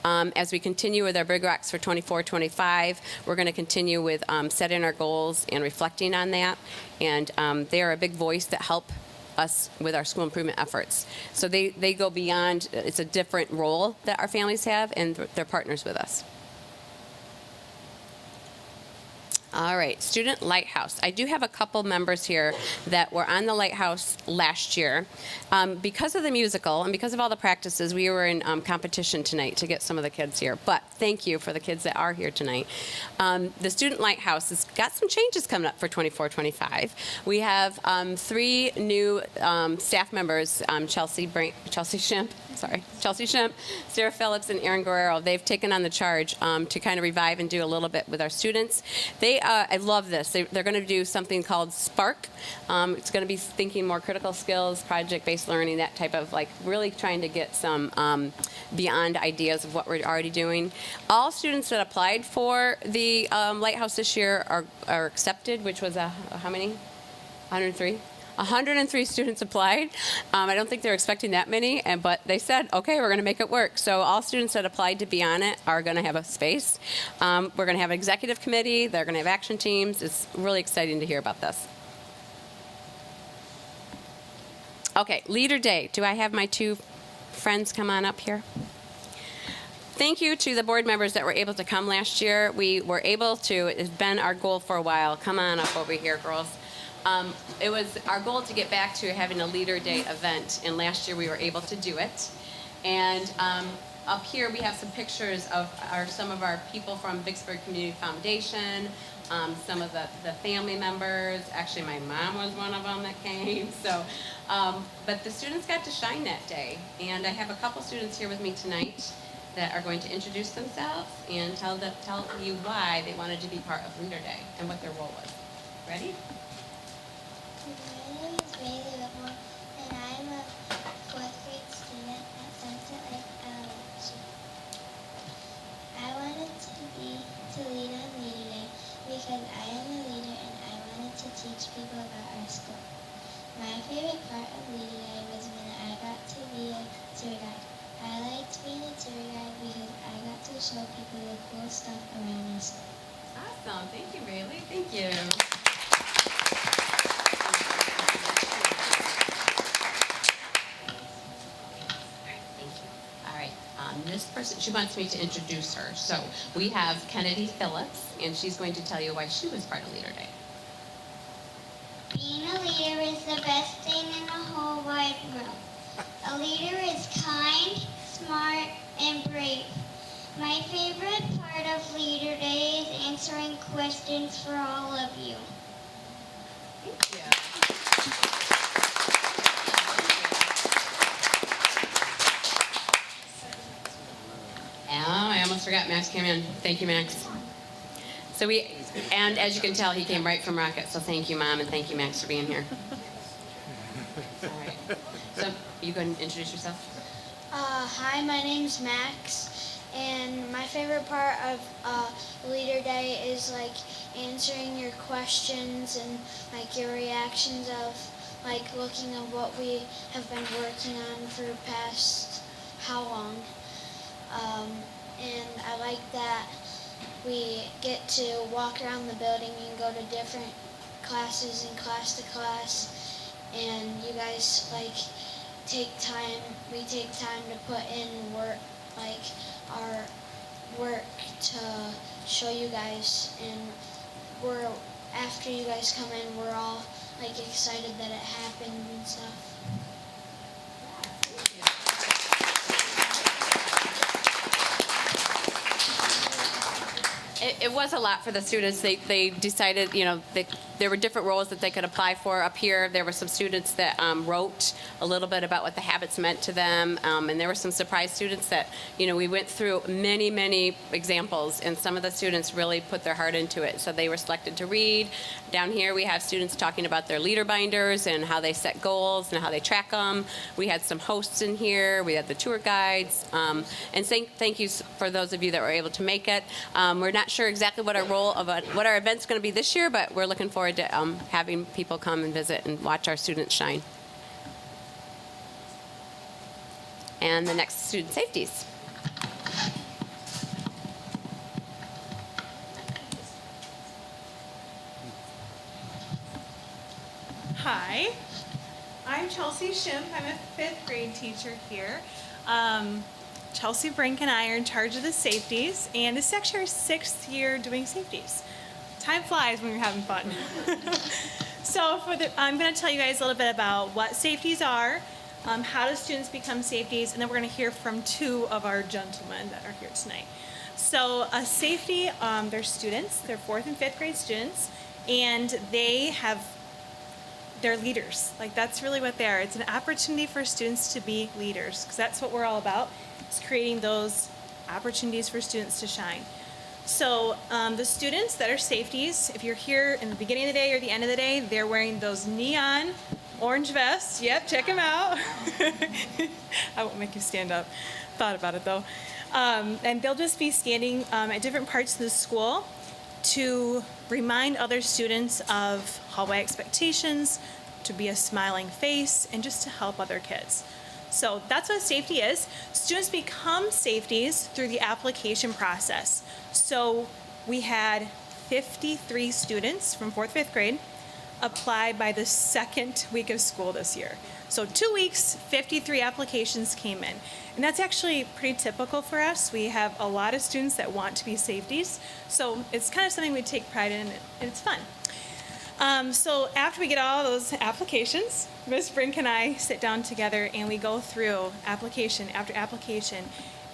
As we continue with our Big Rocks for 24-25, we're going to continue with setting our goals and reflecting on that. And they are a big voice that help us with our school improvement efforts. So they go beyond, it's a different role that our families have, and they're partners with us. All right, Student Lighthouse. I do have a couple members here that were on the Lighthouse last year. Because of the musical and because of all the practices, we were in competition tonight to get some of the kids here. But thank you for the kids that are here tonight. The Student Lighthouse has got some changes coming up for 24-25. We have 3 new staff members, Chelsea Shimp, Sarah Phillips, and Aaron Guerrero. They've taken on the charge to kind of revive and do a little bit with our students. I love this. They're going to do something called Spark. It's going to be thinking more critical skills, project-based learning, that type of, like, really trying to get some beyond ideas of what we're already doing. All students that applied for the Lighthouse this year are accepted, which was how many? 103? 103 students applied. I don't think they're expecting that many, but they said, okay, we're going to make it work. So all students that applied to be on it are going to have a space. We're going to have an executive committee. They're going to have action teams. It's really exciting to hear about this. Okay, Leader Day. Do I have my 2 friends come on up here? Thank you to the board members that were able to come last year. We were able to, it's been our goal for a while. Come on up over here, girls. It was our goal to get back to having a Leader Day event, and last year we were able to do it. And up here we have some pictures of some of our people from Vicksburg Community Foundation, some of the family members. Actually, my mom was one of them that came. So, but the students got to shine that day, and I have a couple students here with me tonight that are going to introduce themselves and tell you why they wanted to be part of Leader Day and what their role was. Ready? My name is Bailey Whitmore, and I'm a 4th grade student at Sunset Lake Elementary. I wanted to lead on Leader Day because I am a leader and I wanted to teach people about our school. My favorite part of Leader Day was when I got to be a tour guide. I liked being a tour guide because I got to show people the cool stuff around our school. Awesome. Thank you, Bailey. Thank you. This person, she wants me to introduce her. So we have Kennedy Phillips, and she's going to tell you why she was part of Leader Day. Being a leader is the best thing in the whole wide world. A leader is kind, smart, and brave. My favorite part of Leader Day is answering questions for all of you. Thank you. Oh, I almost forgot Max came in. Thank you, Max. So and as you can tell, he came right from Rocket, so thank you, Mom, and thank you, Max, for being here. All right. So you go and introduce yourself. Hi, my name's Max, and my favorite part of Leader Day is like answering your questions and like your reactions of like looking at what we have been working on for the past how long. And I like that we get to walk around the building and go to different classes and class to class, and you guys like we take time to put in work, like our work to show you guys, and after you guys come in, we're all like excited that it happened and stuff. It was a lot for the students. They decided, there were different roles that they could apply for. Up here, there were some students that wrote a little bit about what the habits meant to them, and there were some surprise students that, we went through many, many examples, and some of the students really put their heart into it. So they were selected to read. Down here, we have students talking about their leader binders and how they set goals and how they track them. We had some hosts in here. We had the tour guides. And thank you for those of you that were able to make it. We're not sure exactly what our event's going to be this year, but we're looking forward to having people come and visit and watch our students shine. And the next, student safeties. Hi, I'm Chelsea Schimpf. I'm a 5th grade teacher here. Chelsea Brink and I are in charge of the safeties, and this is actually our 6th year doing safeties. Time flies when you're having fun. So I'm going to tell you guys a little bit about what safeties are, how do students become safeties, and then we're going to hear from 2 of our gentlemen that are here tonight. So a safety, they're students, they're 4th and 5th grade students, and they're leaders. Like, that's really what they are. It's an opportunity for students to be leaders, because that's what we're all about, is creating those opportunities for students to shine. So the students that are safeties, if you're here in the beginning of the day or the end of the day, they're wearing those neon orange vests. Yep, check them out. I won't make you stand up. Thought about it, though. And they'll just be standing at different parts of the school to remind other students of hallway expectations, to be a smiling face, and just to help other kids. So that's what safety is. Students become safeties through the application process. So we had 53 students from 4th, 5th grade apply by the 2nd week of school this year. So 2 weeks, 53 applications came in. And that's actually pretty typical for us. We have a lot of students that want to be safeties. So it's kind of something we take pride in, and it's fun. So after we get all those applications, Ms. Brink and I sit down together and we go through application after application,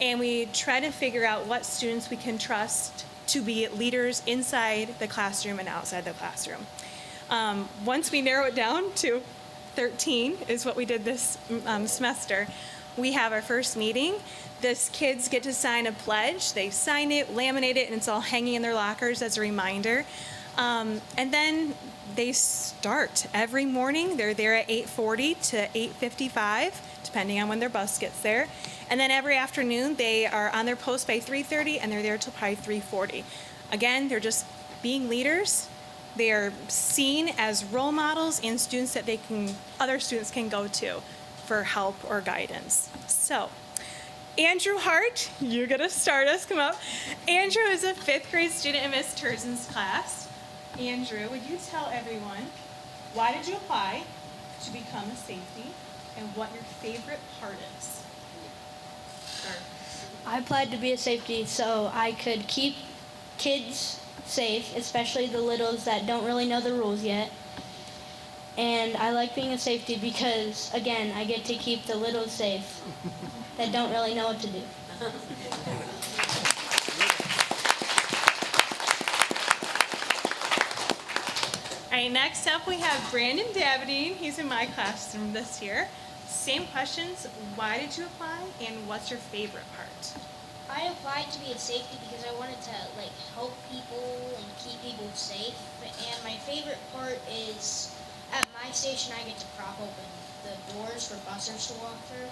and we try to figure out what students we can trust to be leaders inside the classroom and outside the classroom. Once we narrow it down to 13 is what we did this semester, we have our first meeting. The kids get to sign a pledge. They sign it, laminate it, and it's all hanging in their lockers as a reminder. And then they start every morning. They're there at 8:40 to 8:55, depending on when their bus gets there. And then every afternoon, they are on their post by 3:30, and they're there till probably 3:40. Again, they're just being leaders. They are seen as role models and students that other students can go to for help or guidance. So, Andrew Hart, you're gonna start us, come up. Andrew is a 5th grade student in Miss Turzin's class. Andrew, would you tell everyone, why did you apply to become a safety and what your favorite part is? Start. I applied to be a safety so I could keep kids safe, especially the littles that don't really know the rules yet. And I like being a safety because, again, I get to keep the littles safe that don't really know what to do. All right, next up we have Brandon Dabadine. He's in my classroom this year. Same questions. Why did you apply, and what's your favorite part? I applied to be a safety because I wanted to help people and keep people safe. And my favorite part is at my station I get to prop open the doors for bussers to walk through.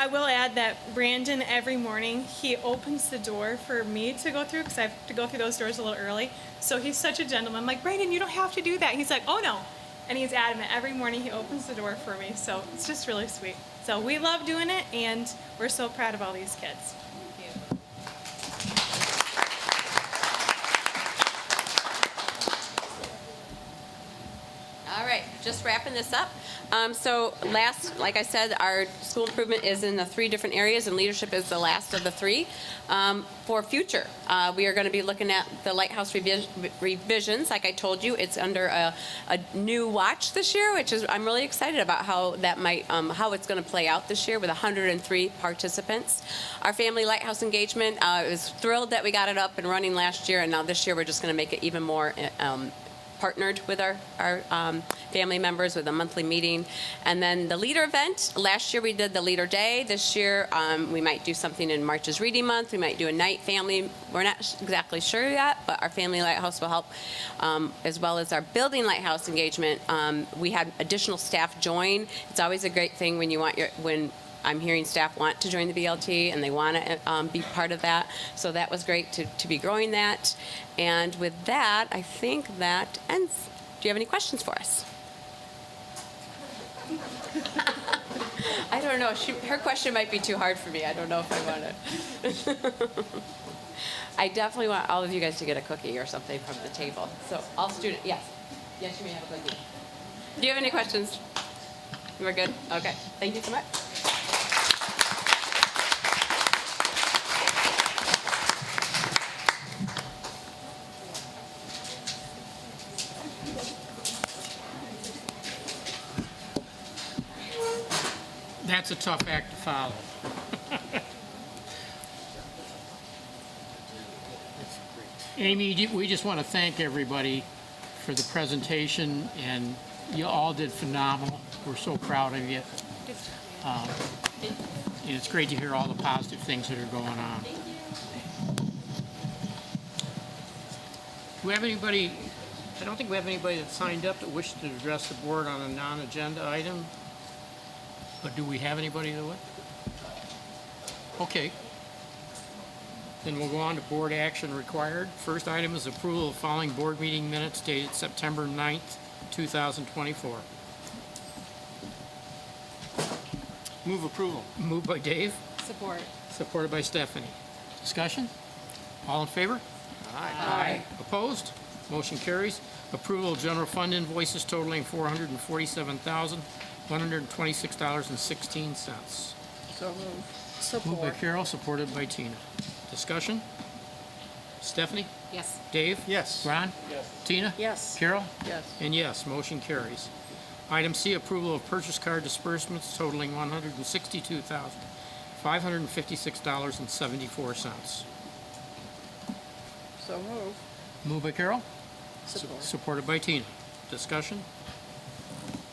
I will add that Brandon, every morning, he opens the door for me to go through because I have to go through those doors a little early. So he's such a gentleman. I'm like, Brandon, you don't have to do that. He's like, oh no. And he's adamant. Every morning he opens the door for me. So it's just really sweet. So we love doing it, and we're so proud of all these kids. All right, just wrapping this up. So last, like I said, our school improvement is in the 3 different areas, and leadership is the last of the 3. For future, we are going to be looking at the lighthouse revisions. Like I told you, it's under a new watch this year, which is I'm really excited about how that might how it's going to play out this year with 103 participants. Our family lighthouse engagement is thrilled that we got it up and running last year, and now this year we're just going to make it even more partnered with our family members with a monthly meeting. And then the leader event, last year we did the leader day. This year we might do something in March's Reading Month. We might do a night family. We're not exactly sure yet, but our family lighthouse will help, as well as our building lighthouse engagement. We had additional staff join. It's always a great thing when you want when I'm hearing staff want to join the BLT and they want to be part of that. So that was great to be growing that. And with that, I think that ends. Do you have any questions for us? I don't know. Her question might be too hard for me. I don't know if I want to. I definitely want all of you guys to get a cookie or something from the table. So all students, yes. Yes, you may have a cookie. Do you have any questions? We're good? Okay. Thank you so much. That's a tough act to follow. Amy, we just want to thank everybody for the presentation, and you all did phenomenal. We're so proud of you. And it's great to hear all the positive things that are going on. Do we have anybody, I don't think we have anybody that signed up that wished to address the board on a non-agenda item. But do we have anybody that would? Okay. Then we'll go on to board action required. First item is approval of following board meeting minutes dated September 9th, 2024. Move approval. Moved by Dave, Support. supported by Stephanie. Discussion? All in favor? Aye. Opposed? Motion carries. Approval of general fund invoices totaling $447,126.16. So moved. Moved by Carol, supported by Tina. Discussion? Stephanie? Yes. Dave? Yes. Ron? Yes. Tina? Yes. Carol? Yes. And yes, motion carries. Item C, approval of purchase card disbursements totaling $162,556.74. So moved. Moved by Carol, Support. supported by Tina. Discussion?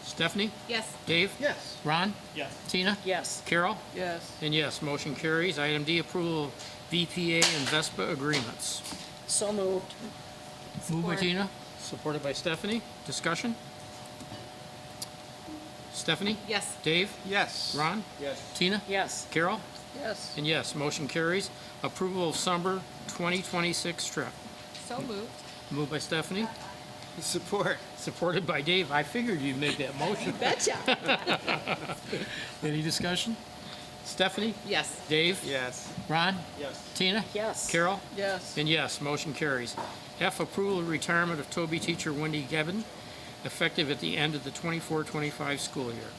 Stephanie? Yes. Dave? Yes. Ron? Yes. Tina? Yes. Carol? Yes. And yes, motion carries. Item D, approval of VPA and VESPA agreements. So moved. Moved by Support. Tina, supported by Stephanie. Discussion? Stephanie? Yes. Dave? Yes. Ron? Yes. Tina? Yes. Carol? Yes. And yes, motion carries. Approval of summer 2026 trip. So moved. Moved by Stephanie, Support. supported by Dave. I figured you'd make that motion. Betcha. Any discussion? Stephanie? Yes. Dave? Yes. Ron? Yes. Tina? Yes. Carol? Yes. And yes, motion carries. F, approval of retirement of Toby teacher Wendy Gibbon, effective at the end of the 24-25 school year.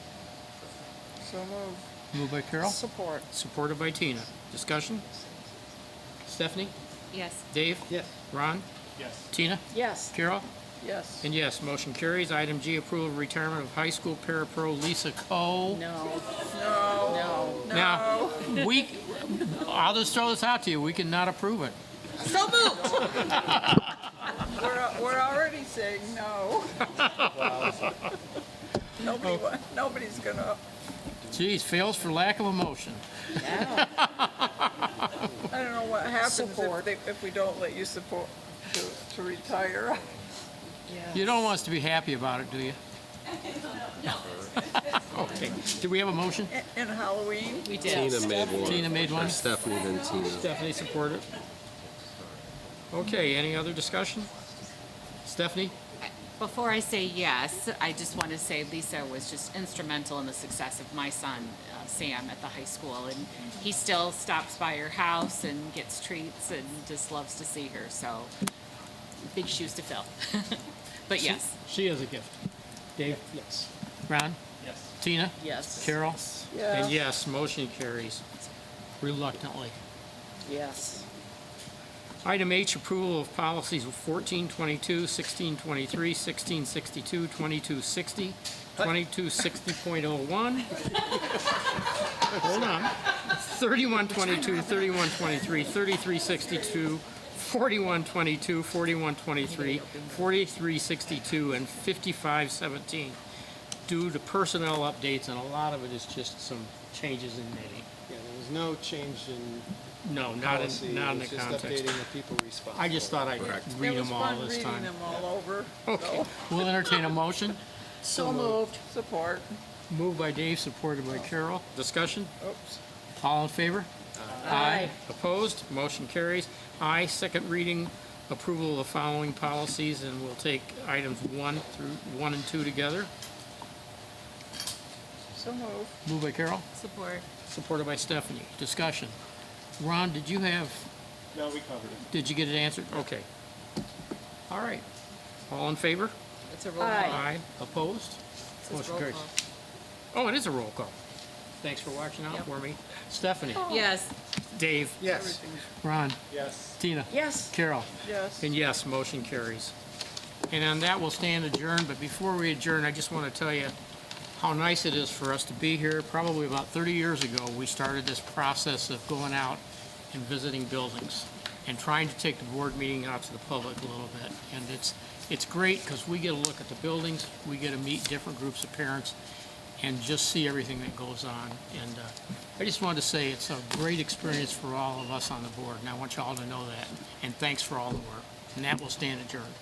So moved. Moved by Carol, Support. supported by Tina. Discussion? Stephanie? Yes. Dave? Yes. Ron? Yes. Tina? Yes. Carol? Yes. And yes, motion carries. Item G, approval of retirement of high school parapro Lisa Coe. No. No. No. Now, I'll just throw this out to you. We cannot approve it. So moved. We're already saying no. Nobody's gonna, Geez, fails for lack of emotion. I don't know what happens if we don't let you support to retire. You don't want us to be happy about it, do you? Okay. Do we have a motion? In Halloween? We did. Tina made one. Tina made one. Stephanie, then Tina. Stephanie supported. Okay, any other discussion? Stephanie? Before I say yes, I just want to say Lisa was just instrumental in the success of my son, Sam, at the high school. And he still stops by her house and gets treats and just loves to see her. So big shoes to fill. But yes. She is a gift. Dave? Yes. Ron? Yes. Tina? Yes. Carol? And Yes. yes, motion carries reluctantly. Yes. Item H, approval of policies 1422, 1623, 1662, 2260, 2260.01. Hold on. 3122, 3123, 3362, 4122, 4123, 4362, and 5517 due to personnel updates, and a lot of it is just some changes in knitting. Yeah, there was no change in No, policy. not in It the was just context. updating the people responsible. I just thought I'd read It was them all fun this reading time. them all over. Okay, we'll entertain a motion. So moved. Support. Moved by Dave, supported by Carol. Discussion? Oops. All in favor? Aye. Opposed? Motion carries. Aye, second reading, approval of the following policies, and we'll take items 1 and 2 together. So moved. Moved by Carol, Support. supported by Stephanie. Discussion. Ron, did you have, No, we covered it. did you get it answered? Okay. All right. All in favor? It's a roll call. Aye. Opposed? It says Motion roll carries. call. Oh, it is a roll call. Thanks for watching out for me. Stephanie? Yes. Dave? Yes. Ron? Yes. Tina? Yes. Carol? Yes. And yes, motion carries. And on that, we'll stand adjourned, but before we adjourn, I just want to tell you how nice it is for us to be here. Probably about 30 years ago, we started this process of going out and visiting buildings and trying to take the board meeting out to the public a little bit. And it's great because we get a look at the buildings, we get to meet different groups of parents and just see everything that goes on. And I just wanted to say it's a great experience for all of us on the board, and I want you all to know that. And thanks for all the work. And that will stand adjourned.